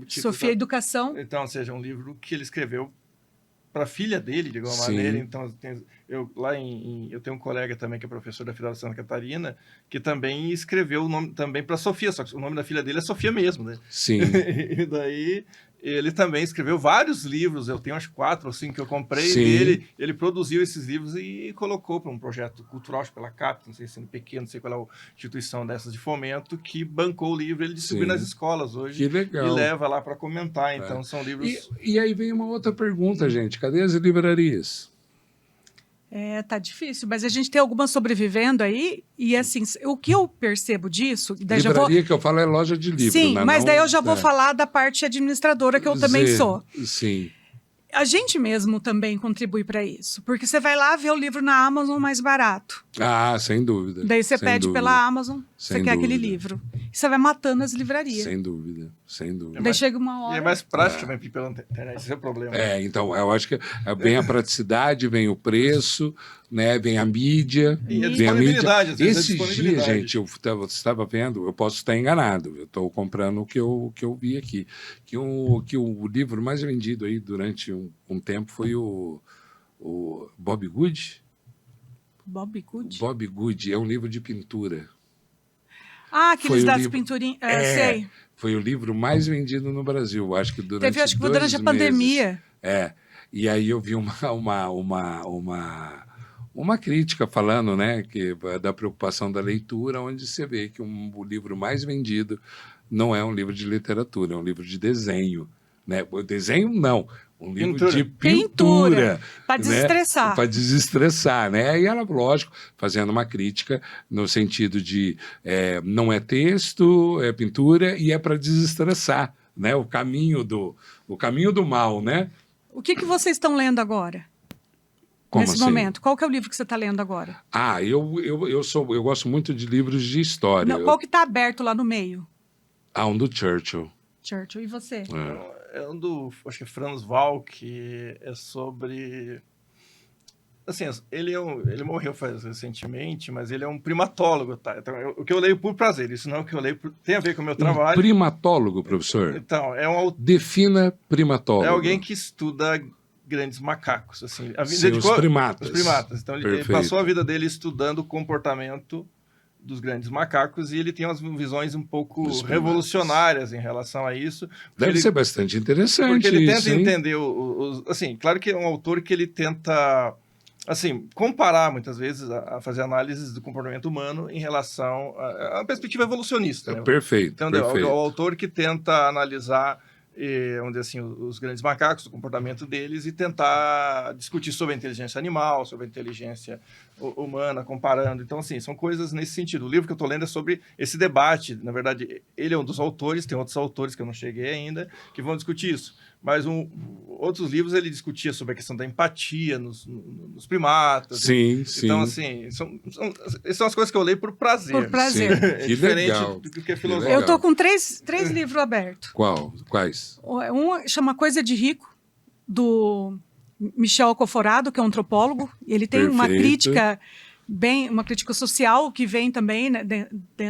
Sofia Educação. Então, ou seja, um livro que ele escreveu para a filha dele, de alguma maneira. Então, eu tenho um colega também que é professor da Federal de Santa Catarina, que também escreveu o nome também para Sofia, só que o nome da filha dele é Sofia mesmo, né? Sim. E daí ele também escreveu vários livros, eu tenho acho 4 ou 5 que eu comprei dele, ele produziu esses livros e colocou para um projeto cultural, acho pela CAP, não sei se é pequeno, não sei qual é a instituição dessas de fomento, que bancou o livro, ele distribui nas escolas hoje. Que legal. E leva lá para comentar, então são livros... E aí vem uma outra pergunta, gente, cadê as livrarias? Tá difícil, mas a gente tem algumas sobrevivendo aí, e assim, o que eu percebo disso... Livraria que eu falo é loja de livro. Sim, mas daí eu já vou falar da parte administradora, que eu também sou. Sim. a gente mesmo também contribui para isso. Porque você vai lá ver o livro na Amazon mais barato. Ah, sem dúvida. Daí você pede dúvida. pela Amazon, Sem você quer aquele dúvida. livro. E você vai matando as livrarias. Sem dúvida, sem dúvida. Daí chega uma hora... E é mais prático também pedir pela internet, esse é o problema. Então, eu acho que vem a praticidade, vem o preço, né? Vem a mídia. E a vem a mídia. disponibilidade. Esses dias, gente, eu estava vendo, eu posso estar enganado, eu estou comprando o que eu vi aqui, que o livro mais vendido aí durante um tempo foi o Bob Good. Bob Good? Bob Good é um livro de pintura. Ah, aqueles das pinturinhas. Sei. Foi o livro mais vendido no Brasil, acho que durante Teve, acho que durante a pandemia. E aí eu vi uma crítica falando, né, da preocupação da leitura, onde você vê que o livro mais vendido não é um livro de literatura, é um livro de desenho. Né? O desenho, não. Um livro de pintura. Para desestressar. Né? Para desestressar, né? E ela, lógico, fazendo uma crítica no sentido de não é texto, é pintura e é para desestressar, né? O caminho do mal, né? O que vocês estão lendo agora? Como nesse assim? momento? Qual que é o livro que você está lendo agora? Eu gosto muito de livros de história. Não, qual que está aberto lá no meio? Um do Churchill. Churchill. E você? É um do, acho que é Franz Wall, que é sobre... Assim, ele morreu recentemente, mas ele é um primatólogo, tá? Então, o que eu leio por prazer, isso não é o que eu leio tem a ver com o meu trabalho. Primatólogo, professor? Então, Defina primatólogo. É alguém que estuda grandes macacos, assim. Os primatas. Os primatas. Então, ele passou a vida dele estudando o comportamento dos grandes macacos, e ele tem umas visões um pouco revolucionárias em relação a isso. Deve ser bastante interessante. Porque ele tenta isso, entender assim, claro que é um autor que ele tenta, assim, comparar muitas vezes a fazer análises do comportamento humano em relação a uma perspectiva evolucionista. Né? Perfeito. Então, perfeito. O autor que tenta analisar, vamos dizer assim, os grandes macacos, o comportamento deles, e tentar discutir sobre a inteligência animal, sobre a inteligência humana, comparando. Então, assim, são coisas nesse sentido. O livro que eu estou lendo é sobre esse debate. Na verdade, ele é um dos autores, tem outros autores que eu não cheguei ainda, que vão discutir isso. Mas outros livros ele discutia sobre a questão da empatia nos primatas. Sim, sim. Então, assim, essas são as coisas que eu leio por prazer. Por prazer. É que diferente legal. do que é filosofia. Eu estou com três livros abertos. Quais? Um chama Coisa de Rico, do Michel Alcoforado, que é um antropólogo. Ele tem uma crítica social que vem também, né,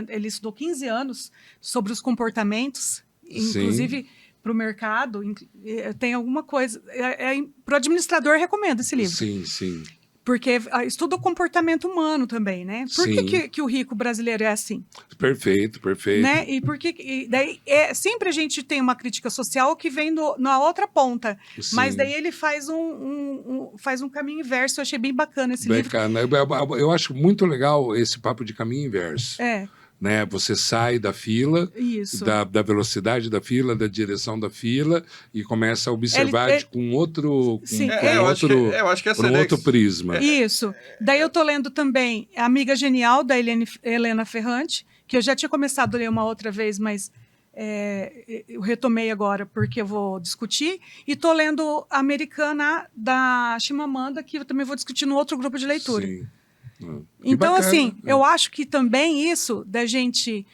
ele estudou 15 anos sobre os comportamentos, inclusive para o mercado, tem alguma coisa. Para o administrador, recomendo esse livro. Sim, sim. Porque estuda o comportamento humano também, né? Por que o rico brasileiro é assim? Perfeito. Né? E daí sempre a gente tem uma crítica social que vem na outra ponta. Sim. Mas daí ele faz um caminho inverso. Eu achei bem bacana esse livro. Eu acho muito legal esse papo de caminho inverso. Né? Você sai da fila, da velocidade da fila, da direção da fila, e começa a observar com outro prisma. Isso. Daí eu estou lendo também A Amiga Genial, da Helena Ferrante, que eu já tinha começado a ler uma outra vez, mas eu retomei agora porque eu vou discutir. E estou lendo A Americana, da Chimamanda, que eu também vou discutir no outro grupo de leitura. Sim. Então, assim, eu acho que também isso da gente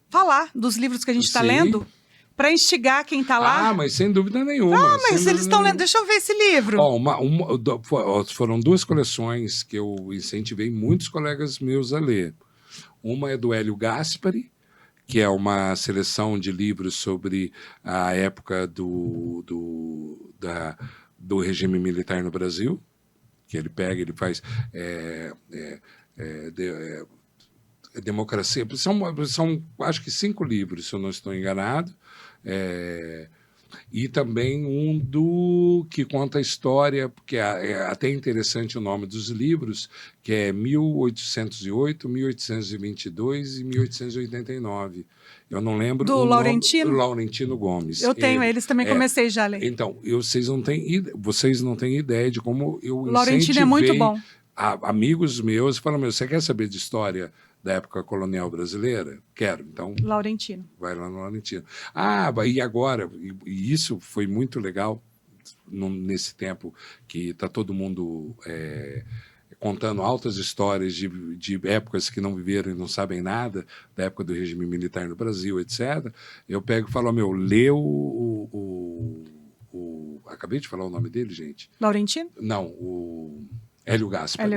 falar dos livros que a gente está lendo para instigar quem está lá. Mas sem dúvida nenhuma. Mas eles estão lendo. Deixa eu ver esse livro. Foram 2 coleções que eu incentivei muitos colegas meus a ler. Uma é do Hélio Gaspari, que é uma seleção de livros sobre a época do regime militar no Brasil, que ele pega, ele faz democracia. São, acho que 5 livros, se eu não estou enganado. E também que conta a história, porque é até interessante o nome dos livros, que é 1808, 1822 e 1889. Eu não lembro do Laurentino? Do Laurentino Gomes. Eu tenho eles também, comecei já a ler. Então, vocês não têm ideia de como eu Laurentino é muito bom. Amigos meus falam: você quer saber de história da época colonial brasileira? Quero. Então, Laurentino. Vai lá no Laurentino. Ah, e agora, e isso foi muito legal nesse tempo que está todo mundo contando altas histórias de épocas que não viveram e não sabem nada, da época do regime militar no Brasil, etc. Eu pego e falo, lê acabei de falar o nome dele, gente. Laurentino? Não, o Hélio Gaspari.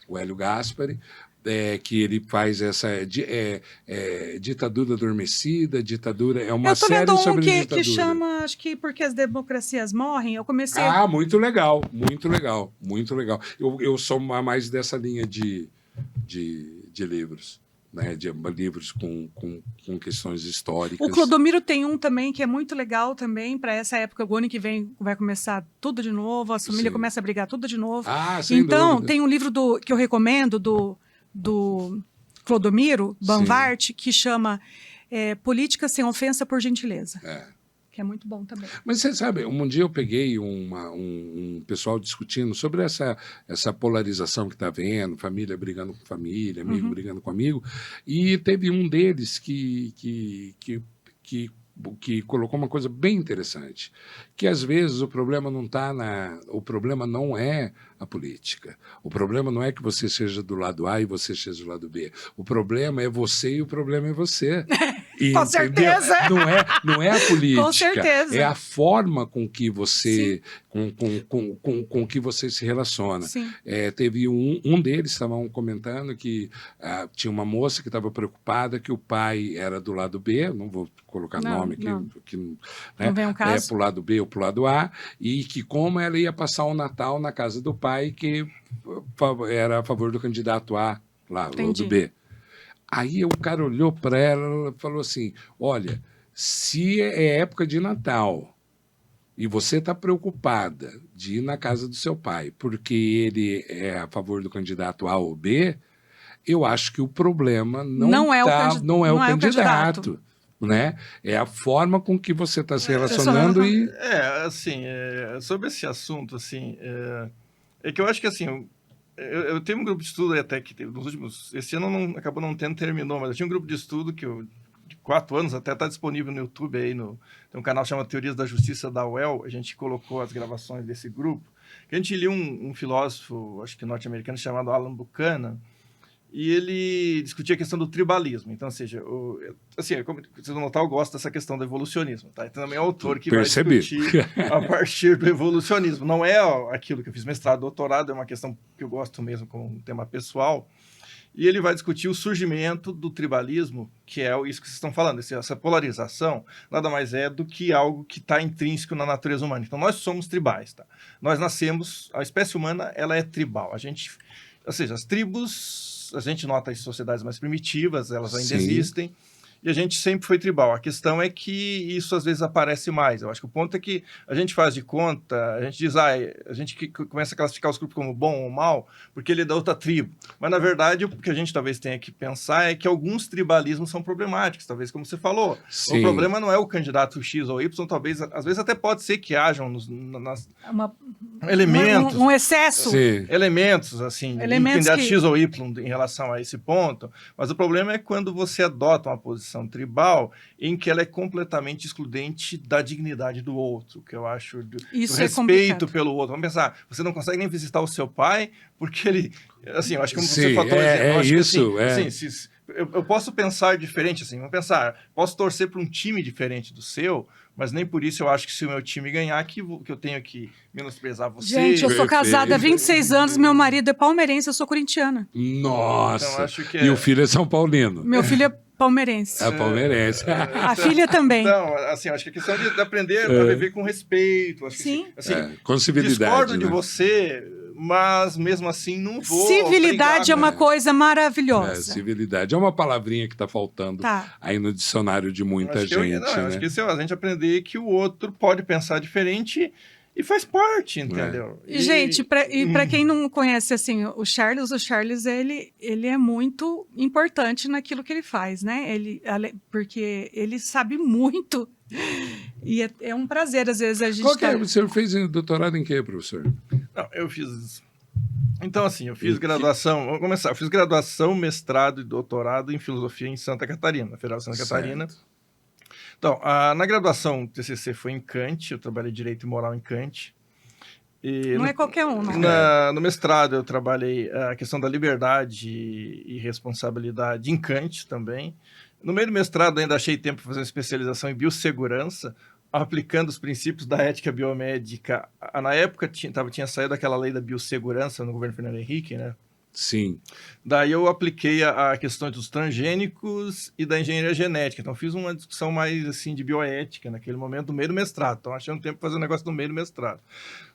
O Hélio Gaspari, que ele faz essa ditadura adormecida, ditadura... É uma série sobre ditadura. Eu tô lendo um que chama, acho que Porque as Democracias Morrem. Eu comecei... Muito legal, muito legal, muito legal. Eu sou mais dessa linha de livros. Né, de livros com questões históricas. O Clodomiro tem um também que é muito legal também para essa época. O ano que vem vai começar tudo de novo, a família começa a brigar tudo de novo. Sem então, dúvida. Tem um livro que eu recomendo do Clodomiro Banvart, que chama Política Sem Ofensa por Gentileza. Que é muito bom também. Mas você sabe, um dia eu peguei um pessoal discutindo sobre essa polarização que está havendo, família brigando com família, amigo brigando com amigo, e teve um deles que colocou uma coisa bem interessante, que às vezes o problema não é a política. O problema não é que você seja do lado A e você seja do lado B. O problema é você e o problema é você. Com certeza. Não é a política. Com certeza. É a forma com que você, com que você se relaciona. Teve um deles, estavam comentando que tinha uma moça que estava preocupada que o pai era do lado B, não vou colocar nome aqui, não vem um caso. Para o lado B ou para o lado A, e que como ela ia passar o Natal na casa do pai, que era a favor do candidato A, lá, ou do B. Aí o cara olhou para ela e falou assim, olha, se é época de Natal e você está preocupada de ir na casa do seu pai porque ele é a favor do candidato A ou B, eu acho que o problema não é o candidato. Né? É a forma com que você está se relacionando sobre esse assunto, assim, é que eu acho que, assim, eu tenho um grupo de estudo até que nos últimos... Esse ano acabou não terminou, mas eu tinha um grupo de estudo de 4 anos, até está disponível no YouTube, aí tem um canal que chama Teorias da Justiça da UEL, a gente colocou as gravações desse grupo, que a gente lia um filósofo, acho que norte-americano, chamado Alan Buchanan, e ele discutia a questão do tribalismo. Então, ou seja, como vocês vão notar, eu gosto dessa questão do evolucionismo. Tá? Então, também é o autor que vai discutir a partir do evolucionismo. Não é aquilo que eu fiz mestrado, doutorado, é uma questão que eu gosto mesmo como um tema pessoal. E ele vai discutir o surgimento do tribalismo, que é isso que vocês estão falando. Essa polarização nada mais é do que algo que está intrínseco na natureza humana. Então, nós somos tribais. Tá? Nós nascemos... A espécie humana ela é tribal. Ou seja, as tribos... A gente nota as sociedades mais primitivas, elas ainda existem, e a gente sempre foi tribal. A questão é que isso às vezes aparece mais. Eu acho que o ponto é que a gente faz de conta, a gente diz, a gente começa a classificar os grupos como bom ou mal, porque ele é da outra tribo. Mas, na verdade, o que a gente talvez tenha que pensar é que alguns tribalismos são problemáticos, talvez como você falou. O problema não é o candidato X ou Y, talvez, às vezes até pode ser que hajam elementos. Um excesso. Elementos, assim, candidato X ou Y em relação a esse ponto. Mas o problema é quando você adota uma posição tribal em que ela é completamente excludente da dignidade do outro, que eu acho do respeito pelo outro. Vamos pensar, você não consegue nem visitar o seu pai porque ele... Assim, eu acho que como você falou... Eu posso pensar diferente, assim, vamos pensar, posso torcer para um time diferente do seu, mas nem por isso eu acho que se o meu time ganhar, que eu tenho que menosprezar você. Gente, eu sou casada há 26 anos, meu marido é palmeirense, eu sou corintiana. Nossa! Então, acho que e o filho é São Paulino. Meu filho é palmeirense. É palmeirense. A filha também. Então, assim, acho que a questão de aprender a viver com respeito. Acho Sim. Que, assim, com civilidade. Discordo de você, mas mesmo assim não vou... Civilidade é uma coisa maravilhosa. Civilidade é uma palavrinha que está faltando aí no dicionário de muita gente. Acho que a gente aprender que o outro pode pensar diferente e faz parte, entendeu? Gente, para quem não conhece assim, o Charles ele é muito importante naquilo que ele faz, né? Porque ele sabe muito e é um prazer às vezes a gente... O senhor fez doutorado em quê, professor? Não, eu fiz Então, assim, eu fiz graduação, vamos começar, eu fiz graduação, mestrado e doutorado em filosofia em Santa Catarina, na Federal de Santa Catarina. Então, na graduação, o TCC foi em Kant, eu trabalhei Direito e Moral em Kant. Não é qualquer um, não. No mestrado, eu trabalhei a questão da liberdade e responsabilidade em Kant também. No meio do mestrado, ainda achei tempo para fazer uma especialização em biossegurança, aplicando os princípios da ética biomédica. Na época, tinha saído aquela lei da biossegurança no governo Fernando Henrique, né? Sim. Daí eu apliquei a questão dos transgênicos e da engenharia genética. Então, fiz uma discussão mais, assim, de bioética naquele momento, no meio do mestrado. Então, achei um tempo para fazer um negócio no meio do mestrado.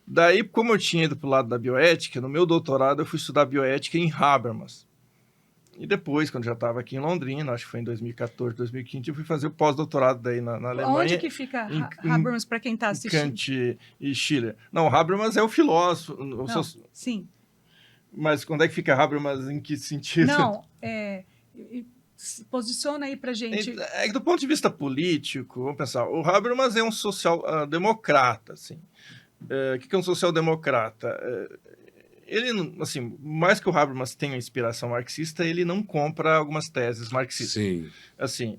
Daí, como eu tinha ido para o lado da bioética, no meu doutorado eu fui estudar bioética em Habermas. E depois, quando já estava aqui em Londrina, acho que foi em 2014, 2015, eu fui fazer o pós-doutorado daí na Alemanha. Onde que fica Habermas, para quem está assistindo? Kant e Schiller. Não, Habermas é o filósofo. Sim. Mas quando é que fica Habermas, em que sentido? Não, se posiciona aí para gente. É que do ponto de vista político, vamos pensar, o Habermas é um social-democrata, assim. O que é um social-democrata? Ele, assim, mais que o Habermas tenha inspiração marxista, ele não compra algumas teses marxistas. Sim. Assim,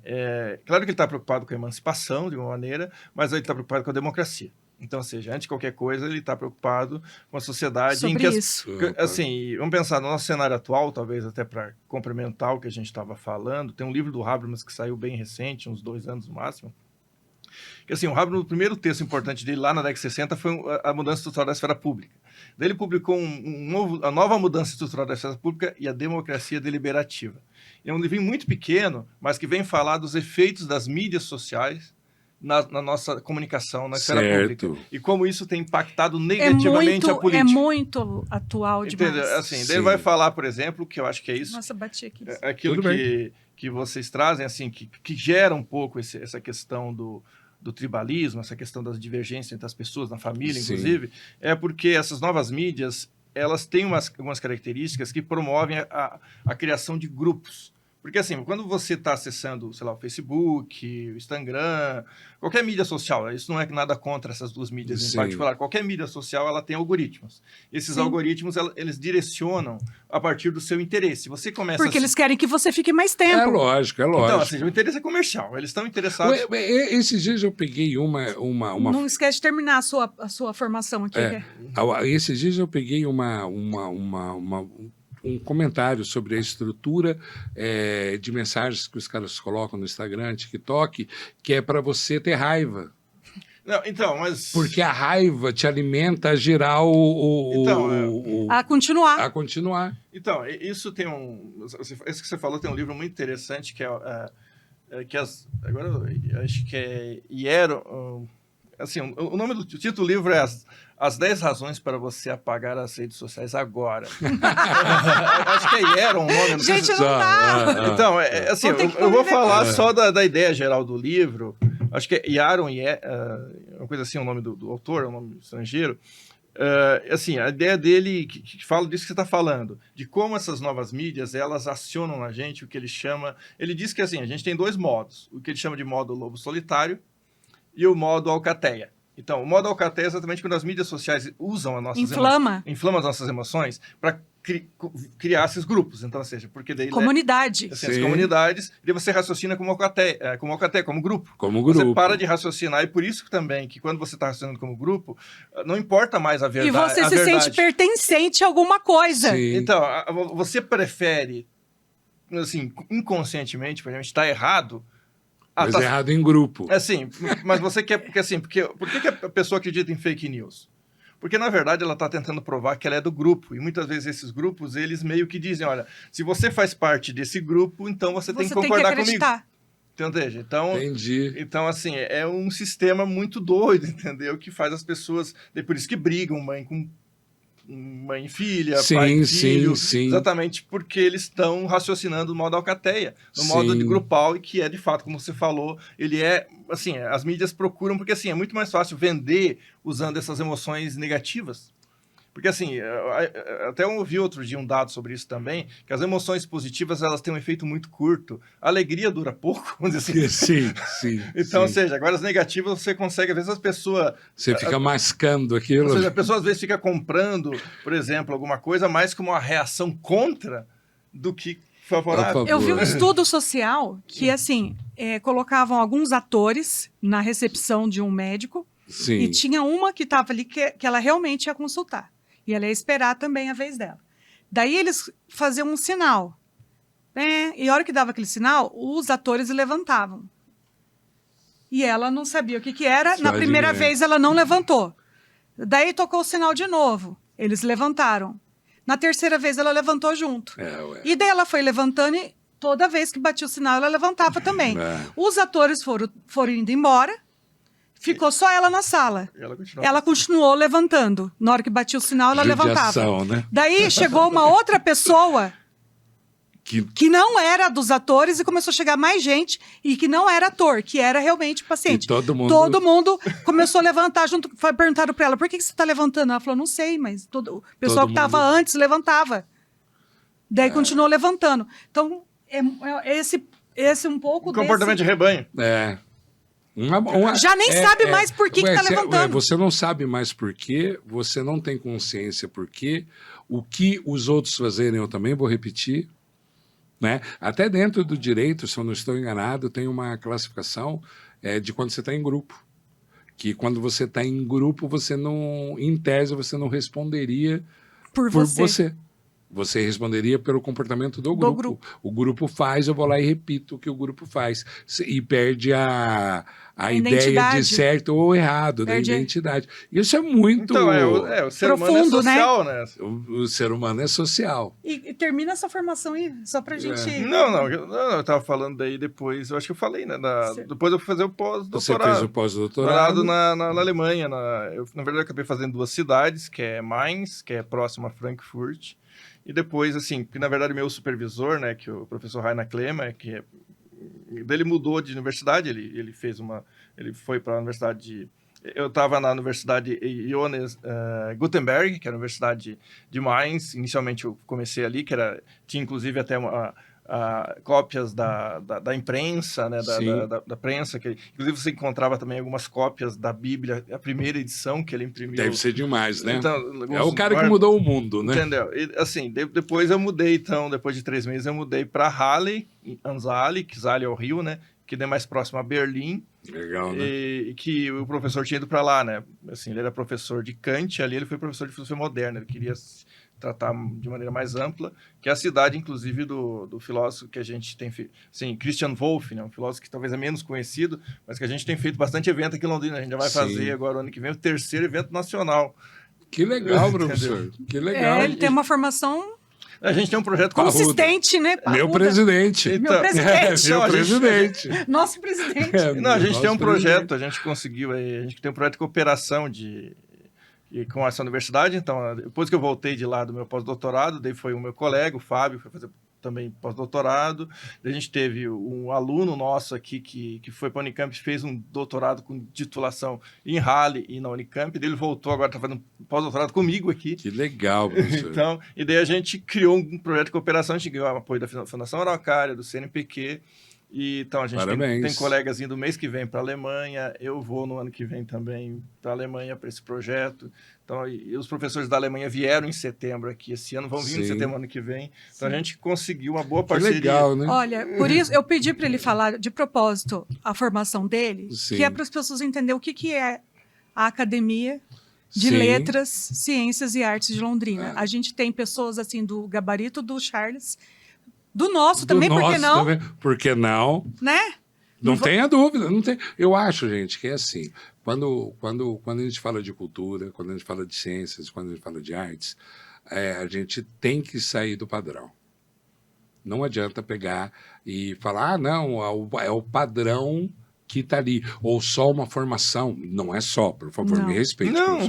claro que ele está preocupado com a emancipação, de uma maneira, mas ele está preocupado com a democracia. Então, ou seja, antes de qualquer coisa, ele está preocupado com a sociedade. Sobre isso. Assim, vamos pensar no nosso cenário atual, talvez até para complementar o que a gente estava falando. Tem um livro do Habermas que saiu bem recente, uns 2 anos no máximo. Que, assim, o Habermas, o primeiro texto importante dele lá na década de 60 foi a mudança estrutural da esfera pública. Daí ele publicou a nova mudança estrutural da esfera pública e a democracia deliberativa. É um livro muito pequeno, mas que vem falar dos efeitos das mídias sociais na nossa comunicação, na esfera pública. E como isso tem impactado negativamente a política. É muito atual demais. Entendeu? Assim, daí ele vai falar, por exemplo, que eu acho que é isso. Nossa, bati aqui. Aquilo que vocês trazem, assim, que gera um pouco essa questão do tribalismo, essa questão das divergências entre as pessoas, na família, inclusive, é porque essas novas mídias, elas têm algumas características que promovem a criação de grupos. Porque, assim, quando você está acessando, sei lá, o Facebook, o Instagram, qualquer mídia social, isso não é nada contra essas duas mídias em particular, qualquer mídia social, ela tem algoritmos. Esses algoritmos, eles direcionam a partir do seu interesse. Você começa Porque eles querem que você fique mais tempo. É lógico. Então, assim, o interesse é comercial, eles estão interessados... Esses dias eu peguei uma... Não esquece de terminar a sua formação aqui. Esses dias eu peguei um comentário sobre a estrutura de mensagens que os caras colocam no Instagram, TikTok, que é para você ter raiva. Não, então, mas... Porque a raiva te alimenta a girar a continuar. A continuar. Então, isso tem isso que você falou tem um livro muito interessante, que agora eu acho que é Hierro... Assim, o nome do título do livro é As 10 razões para você apagar as redes sociais agora. Acho que é Hierro o nome. Gente, não dá! Então, assim, eu vou falar só da ideia geral do livro. Acho que é Hierro, uma coisa assim, o nome do autor, é um nome estrangeiro. Assim, a ideia dele, que fala disso que você está falando, de como essas novas mídias, elas acionam na gente o que ele chama... Ele diz que, assim, a gente tem 2 modos. O que ele chama de modo lobo solitário, e o modo alcateia. Então, o modo alcateia é exatamente quando as mídias sociais usam as nossas inflama as nossas emoções para criar esses grupos. Então, ou seja, porque daí... Comunidade. Assim, as comunidades, e você raciocina como alcateia, como grupo. Como grupo. Você para de raciocinar, e por isso também, que quando você está raciocinando como grupo, não importa mais a verdade. E você se sente pertencente a alguma coisa. Sim. Então, você prefere, assim, inconscientemente, por exemplo, está errado, mas errado em grupo. Assim, mas você quer... Porque, assim, por que a pessoa acredita em fake news? Porque, na verdade, ela está tentando provar que ela é do grupo. E muitas vezes esses grupos, eles meio que dizem, olha, se você faz parte desse grupo, então você tem que concordar comigo. Entende? Então, entendi. Então, assim, é um sistema muito doido, entendeu? Que faz as pessoas... É por isso que brigam, mãe e filha, pai e filho, sim. Exatamente porque eles estão raciocinando no modo alcateia, no modo de grupal, e que é, de fato, como você falou, ele é, assim, as mídias procuram, porque, assim, é muito mais fácil vender usando essas emoções negativas, Porque, assim, até eu ouvi outro dia um dado sobre isso também, que as emoções positivas, elas têm um efeito muito curto. A alegria dura pouco, vamos dizer assim. Sim. Então, ou seja, agora as negativas você consegue, às vezes as pessoas... Você fica mascando aquilo. Ou seja, a pessoa às vezes fica comprando, por exemplo, alguma coisa mais como uma reação contra do que favorável. Eu vi um estudo social que, assim, colocavam alguns atores na recepção de um médico. Sim. E tinha uma que estava ali que ela realmente ia consultar. E ela ia esperar também a vez dela. Daí eles faziam um sinal. E a hora que dava aquele sinal, os atores levantavam. E ela não sabia o que era. Na primeira vez ela não levantou. Daí tocou o sinal de novo. Eles levantaram. Na terceira vez ela levantou junto. E daí ela foi levantando e toda vez que batia o sinal ela levantava também. Os atores foram indo embora. Ficou só ela na sala. Ela continuou levantando. Na hora que batia o sinal, ela levantava. Né? Daí chegou uma outra pessoa que não era dos atores e começou a chegar mais gente e que não era ator, que era realmente paciente. E todo mundo começou a levantar junto. Perguntaram para ela, por que você está levantando? Ela falou, não sei, mas o pessoal que estava antes levantava. Daí continuou levantando. Então, esse um pouco comportamento de rebanho. Já nem sabe mais por que está levantando. Você não sabe mais por quê, você não tem consciência por quê. O que os outros fazerem, eu também vou repetir. Né? Até dentro do direito, se eu não estou enganado, tem uma classificação de quando você está em grupo. Que quando você está em grupo, você não, em tese, você não responderia por você. Você responderia pelo comportamento do grupo. O grupo faz, eu vou lá e repito o que o grupo faz. E perde a ideia de certo ou errado, da identidade. Isso é muito... Então, o ser humano é social, né? O ser humano é social. E termina essa formação aí, só pra gente... Não, eu tava falando daí depois, eu acho que eu falei, né? Depois eu fui fazer o pós-doutorado. Você fez o pós-doutorado? Na Alemanha. Na verdade, eu acabei fazendo 2 cidades, que é Mainz, que é próximo a Frankfurt. E depois, assim, porque na verdade meu supervisor, né, que é o professor Rainer Klemer, ele mudou de universidade, ele foi para a universidade eu estava na Universidade Johannes Gutenberg, que era a Universidade de Mainz. Inicialmente eu comecei ali, tinha inclusive até cópias da imprensa, né, da prensa, que inclusive você encontrava também algumas cópias da Bíblia, a primeira edição que ele imprimiu. Deve ser demais, né? Então, é o cara que mudou o mundo, né? Entendeu? E, assim, depois eu mudei, então, depois de 3 meses eu mudei para Halle, em Saale, que Saale é o Rio, né? Que é mais próximo a Berlim. Legal, né? E que o professor tinha ido para lá, né? Assim, ele era professor de Kant, ali ele foi professor de filosofia moderna, ele queria tratar de maneira mais ampla, que é a cidade, inclusive, do filósofo que a gente tem feito, assim, Christian Wolff, né? Um filósofo que talvez é menos conhecido, mas que a gente tem feito bastante evento aqui em Londrina. A gente já vai fazer agora, ano que vem, o 3º evento nacional. Que legal, professor. Que legal. Ele tem uma formação... A gente tem um projeto consistente, né? Parruda. Meu presidente. Então, meu presidente. Meu presidente. Nosso presidente. Não, a gente tem um projeto, a gente conseguiu, a gente tem um projeto de cooperação com essa universidade. Então, depois que eu voltei de lá do meu pós-doutorado, daí foi o meu colega, o Fábio, foi fazer também pós-doutorado. A gente teve um aluno nosso aqui que foi para a Unicamp, fez um doutorado com titulação em Halle e na Unicamp. Ele voltou, agora está fazendo pós-doutorado comigo aqui. Que legal, professor. Então, e daí a gente criou um projeto de cooperação, a gente ganhou o apoio da Fundação Araucária, do CNPq. E, então, a gente tem colegas indo mês que vem para a Alemanha, eu vou no ano que vem também para a Alemanha para esse projeto. Então, e os professores da Alemanha vieram em setembro aqui esse ano, vão vir em setembro ano que vem. Então, a gente conseguiu uma boa parceria. Que legal, né? Olha, por isso eu pedi para ele falar de propósito a formação dele, que é para as pessoas entenderem o que é a Academia de Letras, Ciências e Artes de Londrina. A gente tem pessoas assim do gabarito do Charles, do nosso também, por que não? Também. Por que não? Né? Não tenha dúvida. Não tem... Eu acho, gente, que é assim. Quando a gente fala de cultura, quando a gente fala de ciências, quando a gente fala de artes, a gente tem que sair do padrão. Não adianta pegar e falar, não, é o padrão que está ali, ou só uma formação, não é só, por favor, me respeite. Não.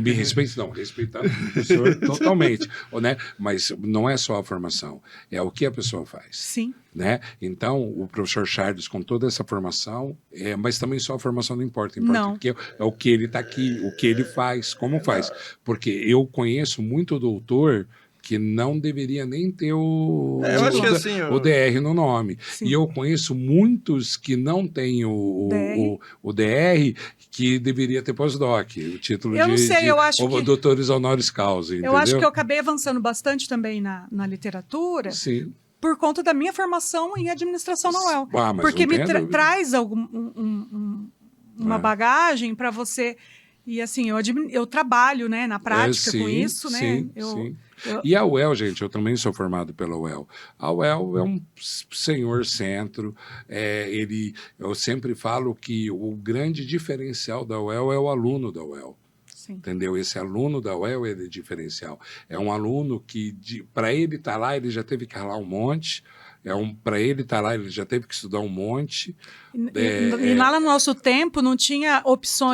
Me respeite, não, respeitando o professor totalmente, né? Mas não é só a formação, é o que a pessoa faz. Sim. Né? Então, o professor Charles, com toda essa formação, mas também só a formação não importa, porque é o que ele está aqui, o que ele faz, como faz. Porque eu conheço muito doutor que não deveria nem ter o DR no nome. Sim. E eu conheço muitos que não têm o DR, que deveria ter pós-doc, o título de doutores honoris causa. Eu acho que eu acabei avançando bastante também na literatura. Sim. Por conta da minha formação em administração na UEL. Porque me traz uma bagagem para você... E assim, eu trabalho, né, na prática com isso, né? Sim. E a UEL, gente, eu também sou formado pela UEL. A UEL é um senhor centro. Eu sempre falo que o grande diferencial da UEL é o aluno da UEL. Sim. Entendeu? Esse aluno da UEL é diferencial. É um aluno que, para ele estar lá, ele já teve que ralar um monte. Para ele estar lá, ele já teve que estudar um monte. E lá no nosso tempo não tinha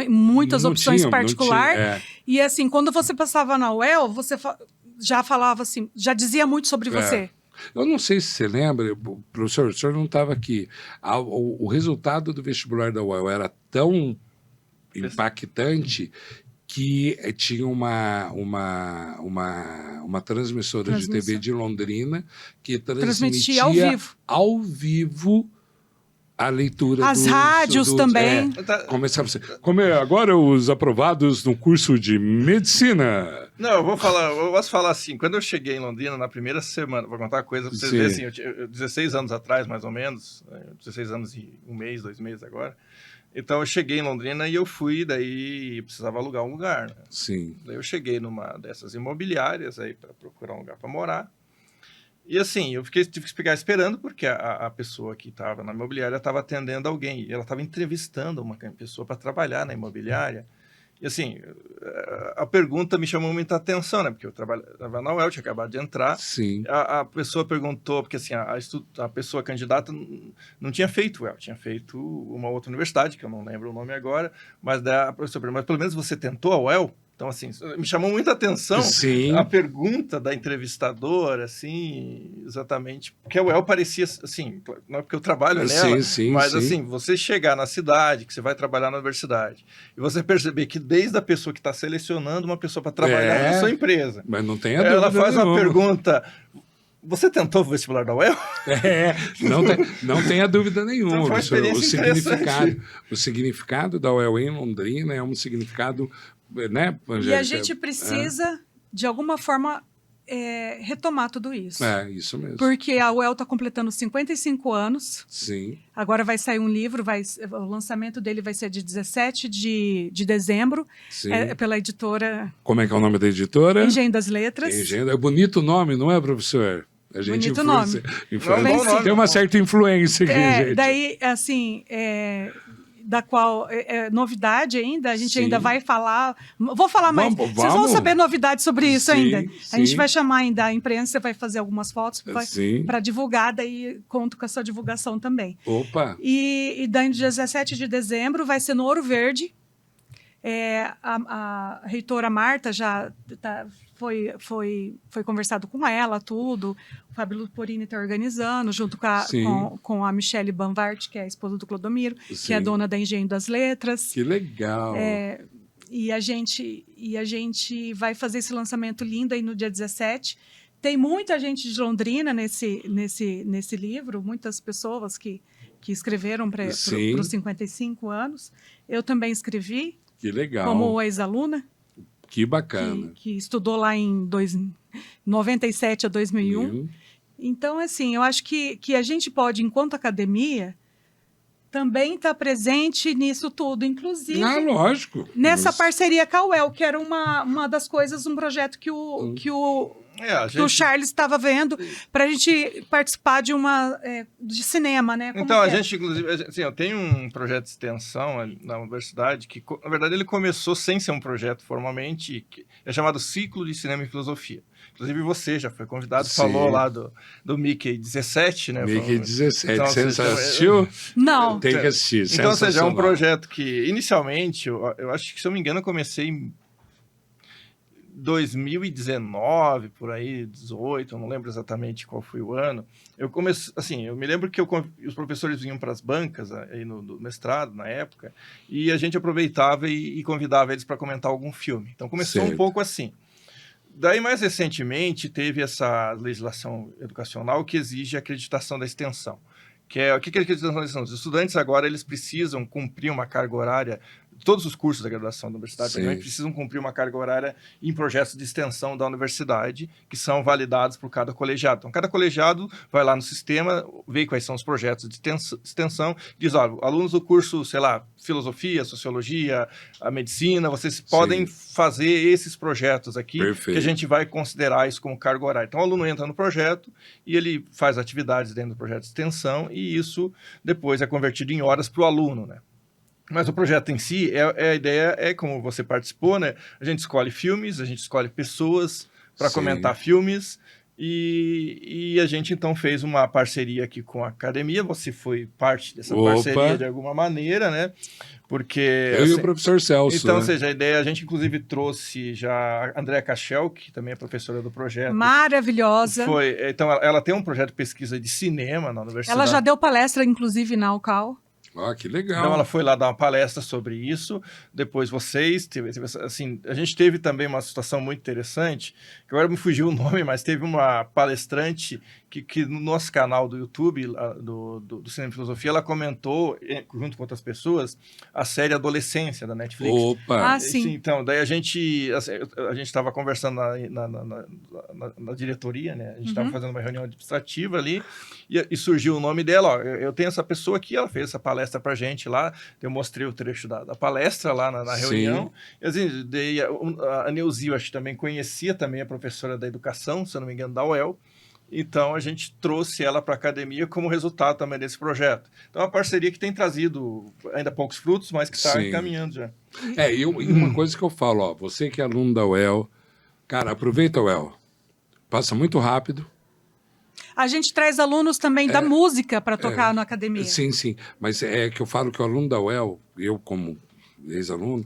muitas opções particulares. E assim, quando você passava na UEL, você já falava assim, já dizia muito sobre você. Eu não sei se você lembra, professor, o senhor não estava aqui. O resultado do vestibular da UEL era tão impactante que tinha uma transmissora de TV de Londrina que transmitia ao vivo a leitura. As rádios também. Começava assim, agora os aprovados no curso de medicina. Não, eu posso falar assim, quando eu cheguei em Londrina, na primeira semana, vou contar uma coisa para vocês verem, assim, eu tinha 16 anos atrás, mais ou menos, 16 anos e 1 mês, 2 meses agora. Então, eu cheguei em Londrina e eu fui, daí precisava alugar um lugar. Né? Sim. Daí eu cheguei numa dessas imobiliárias aí para procurar um lugar para morar. E assim, tive que ficar esperando porque a pessoa que estava na imobiliária estava atendendo alguém. E ela estava entrevistando uma pessoa para trabalhar na imobiliária. E assim, a pergunta me chamou muita atenção, né? Porque eu trabalhava na UEL, tinha acabado de entrar. Sim. A pessoa perguntou, porque assim, a pessoa candidata não tinha feito UEL, tinha feito uma outra universidade, que eu não lembro o nome agora, mas a professora perguntou, mas pelo menos você tentou a UEL? Então, assim, me chamou muita atenção a pergunta da entrevistadora, assim, exatamente, porque a UEL parecia, assim, não é porque eu trabalho nela, mas, assim, você chegar na cidade, que você vai trabalhar na universidade, e você perceber que desde a pessoa que está selecionando uma pessoa para trabalhar na sua empresa, mas não tem a dúvida ela faz nenhuma. uma pergunta... Você tentou o vestibular da UEL? Não tem a dúvida nenhuma. Então foi uma o significado da UEL em Londrina é um significado, né, Angélica? E a gente precisa, de alguma forma, retomar tudo isso. Isso mesmo. Porque a UEL está completando 55 anos. Sim. Agora vai sair um livro, o lançamento dele vai ser de 17 de dezembro, pela editora... Como é que é o nome da editora? Engenho das Letras. É bonito o nome, não é, professor? A gente bonito nome. Tem uma certa influência aqui, gente. Daí, assim... da qual novidade ainda, a gente ainda vai falar... Vou falar mais. Vocês vão saber novidades sobre isso ainda. A gente vai chamar ainda a imprensa, vai fazer algumas fotos para divulgar, daí conto com a sua divulgação também. Opa! E daí, no dia 17 de dezembro, vai ser no Ouro Verde. A reitora Marta já foi conversado com ela, tudo. O Fábio Luporini está organizando, junto com a Michele Banvart, que é a esposa do Clodomiro, que é dona da Engenho das Letras. Que legal! E a gente vai fazer esse lançamento lindo aí no dia 17. Tem muita gente de Londrina nesse livro, muitas pessoas que escreveram para os 55 anos. Eu também escrevi. Que legal. Como ex-aluna. Que bacana. Que estudou lá em 97 a 2001. Então, assim, eu acho que a gente pode, enquanto academia, também estar presente nisso tudo. Inclusive, lógico. Nessa parceria com a UEL, que era uma das coisas, um projeto que o que o Charles estava vendo, para a gente participar de de cinema, né? Como então, a gente, inclusive, assim, eu tenho um projeto de extensão na universidade que, na verdade, ele começou sem ser um projeto formalmente, que é chamado Ciclo de Cinema e Filosofia. Inclusive, você já foi convidado, falou lá do Mickey 17, né? Mickey 17, então, você assistiu? Não. Tem que assistir, então, ou seja, é um projeto que, inicialmente, eu acho que, se eu não me engano, eu comecei em 2019, por aí, 18, eu não lembro exatamente qual foi o ano. Eu comecei, assim, eu me lembro que os professores vinham para as bancas aí no mestrado, na época, e a gente aproveitava e convidava eles para comentar algum filme. Então começou um pouco assim. Daí, mais recentemente, teve essa legislação educacional que exige a acreditação da extensão. O que é a acreditação da extensão? Os estudantes agora eles precisam cumprir uma carga horária. Todos os cursos da graduação da universidade também precisam cumprir uma carga horária em projetos de extensão da universidade, que são validados por cada colegiado. Então, cada colegiado vai lá no sistema, vê quais são os projetos de extensão, diz, olha, alunos do curso, sei lá, filosofia, sociologia, a medicina, vocês podem fazer esses projetos aqui, que a gente vai considerar isso como carga horária. Então, o aluno entra no projeto e ele faz atividades dentro do projeto de extensão e isso depois é convertido em horas para o aluno, né? Mas o projeto em si, a ideia é como você participou, né? A gente escolhe filmes, a gente escolhe pessoas para comentar filmes e a gente então fez uma parceria aqui com a academia. Você foi parte dessa parceria de alguma maneira, né? Porque eu e o professor Celso. Então, ou seja, a ideia, a gente inclusive trouxe já a Andréa Cachel, que também é professora do projeto. Maravilhosa. Então, ela tem um projeto de pesquisa de cinema na universidade. Ela já deu palestra, inclusive, na UCAL. Ah, que legal. Então ela foi lá dar uma palestra sobre isso, depois vocês, assim, a gente teve também uma situação muito interessante, que agora me fugiu o nome, mas teve uma palestrante que no nosso canal do YouTube, do Cinema e Filosofia, ela comentou, junto com outras pessoas, a série Adolescência, da Netflix. Opa! Ah, sim. Então, daí a gente estava conversando na diretoria, né? A gente estava fazendo uma reunião administrativa ali, e surgiu o nome dela, ó, eu tenho essa pessoa aqui, ela fez essa palestra pra gente lá, eu mostrei o trecho da palestra lá na reunião, e assim, daí a Neuzil, acho que também conhecia também a professora da educação, se eu não me engano, da UEL. Então, a gente trouxe ela para a academia como resultado também desse projeto. Então, é uma parceria que tem trazido ainda poucos frutos, mas que está encaminhando já. E uma coisa que eu falo, ó, você que é aluno da UEL, cara, aproveita a UEL. Passa muito rápido. A gente traz alunos também da música para tocar na academia. Sim, sim. Mas é que eu falo que o aluno da UEL, eu como ex-aluno,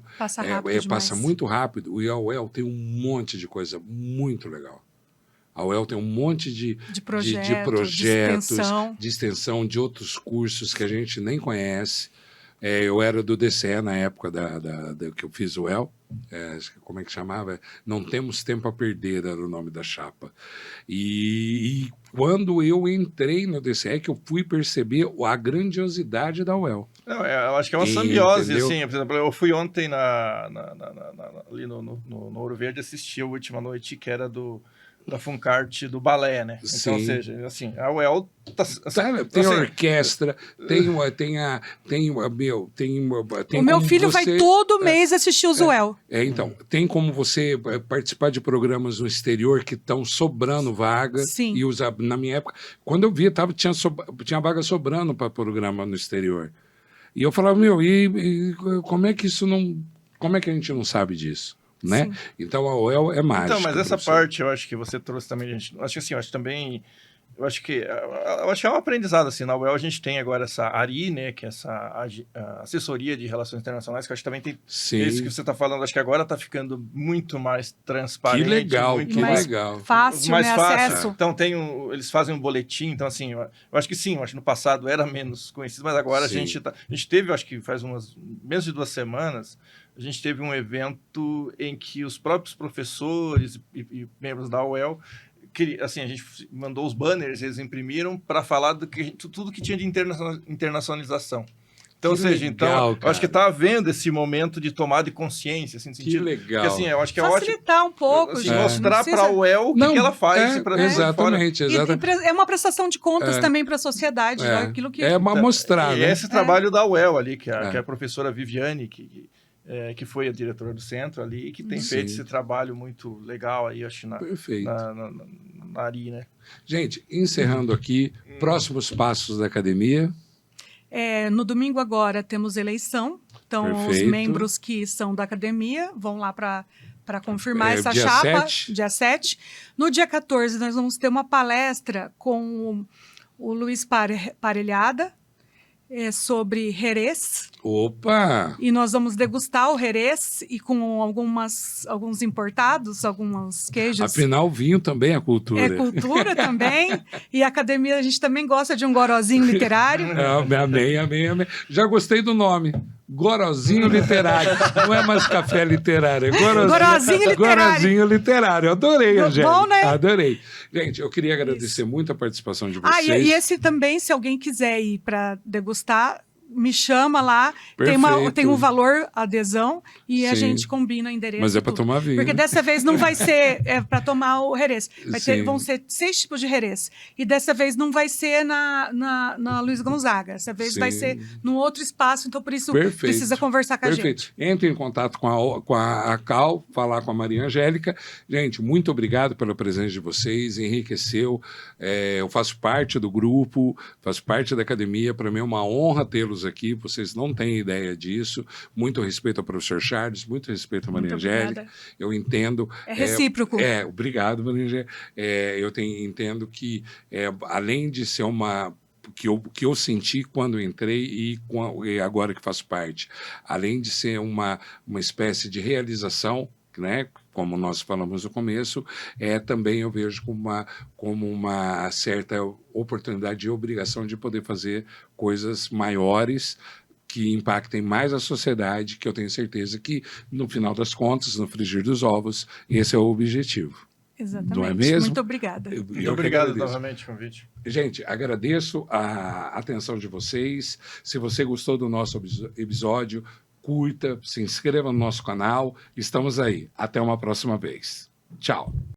passa muito rápido. E a UEL tem um monte de coisa muito legal. A UEL tem um monte de projetos, de extensão, de outros cursos que a gente nem conhece. Eu era do DCE na época que eu fiz o UEL. Como é que chamava? Não Temos Tempo a Perder era o nome da chapa. E quando eu entrei no DCE que eu fui perceber a grandiosidade da UEL. Não, eu acho que é uma simbiose, assim. Por exemplo, eu fui ontem ali no Ouro Verde assistir a última noite, que era da Funkart do balé, né? Então, Sim. Ou seja, assim, a UEL tem a orquestra, o meu filho vai todo mês assistir os UEL. Então, tem como você participar de programas no exterior que estão sobrando vaga. Sim. E na minha época, quando eu via, tinha vaga sobrando para programa no exterior. E eu falava, como é que a gente não sabe disso? Né? Então a UEL é mágica. Então, mas essa parte eu acho que você trouxe também, gente. Acho que assim, eu acho que é um aprendizado assim. Na UEL a gente tem agora essa ARI, né, que é essa assessoria de relações internacionais, que eu acho que também tem isso que você está falando. Acho que agora está ficando muito mais transparente, que legal, fácil, mais fácil. Acesso. Então eles fazem um boletim. Então assim, eu acho que sim. Eu acho que no passado era menos conhecido, mas agora a gente teve, eu acho que faz menos de 2 semanas. A gente teve um evento em que os próprios professores e membros da UEL, assim, a gente mandou os banners, eles imprimiram para falar tudo que tinha de internacionalização. Então, ou seja, eu acho que está havendo esse momento de tomar de consciência, assim, no sentido, que legal. Porque, assim, eu acho que é facilitar ótimo, um pouco, assim, mostrar para a UEL o que ela faz. Exatamente. É uma prestação de contas também para a sociedade. Aquilo que... mostrar, e né? esse trabalho da UEL ali, que é a professora Viviane, que que foi a diretora do centro ali, e que tem feito esse trabalho muito legal aí, acho, na ARI, né? Gente, encerrando aqui, próximos passos da academia. No domingo agora temos eleição, então Perfeito. Os membros que são da academia vão lá para confirmar essa chapa, 7. dia 7. No dia 14, nós vamos ter uma palestra com o Luiz Parelhada, sobre Jerez. Opa! E nós vamos degustar o Jerez e com alguns importados, alguns queijos. Afinal, vinho também é cultura. É cultura também. E a academia, a gente também gosta de um gorozinho literário. Amém. Já gostei do nome. Gorozinho literário. Não é mais café literário, é Gorozinho literário. Gorozinho literário. Adorei, Angélica. Bom, né? Adorei. Gente, eu queria agradecer muito a participação de vocês. E esse também, se alguém quiser ir para degustar, me chama lá, tem um valor adesão e a gente combina o endereço. Mas é para tomar vinho. Porque dessa vez não vai ser para tomar o Jerez. Vão ser 6 tipos de Jerez. E dessa vez não vai ser na Luiz Gonzaga. Dessa vez vai ser num outro espaço, então por isso precisa conversar com a gente. Entre em contato com a Cal, falar com a Maria Angélica. Gente, muito obrigado pela presença de vocês, enriqueceu. Eu faço parte do grupo, faço parte da academia, para mim é uma honra tê-los aqui, vocês não têm ideia disso. Muito respeito ao professor Charles, muito respeito à Maria Angélica. Eu entendo. É recíproco. Obrigado, Maria Angélica. Entendo que, além de ser que eu senti quando entrei e agora que faço parte, além de ser uma espécie de realização, né, como nós falamos no começo, também eu vejo como uma certa oportunidade e obrigação de poder fazer coisas maiores que impactem mais a sociedade, que eu tenho certeza que, no final das contas, no frigir dos ovos, esse é o objetivo. Exatamente. Não é mesmo? Muito obrigada. Obrigado novamente pelo convite. Gente, agradeço a atenção de vocês. Se você gostou do nosso episódio, curta, se inscreva no nosso canal. Estamos aí. Até uma próxima vez. Tchau.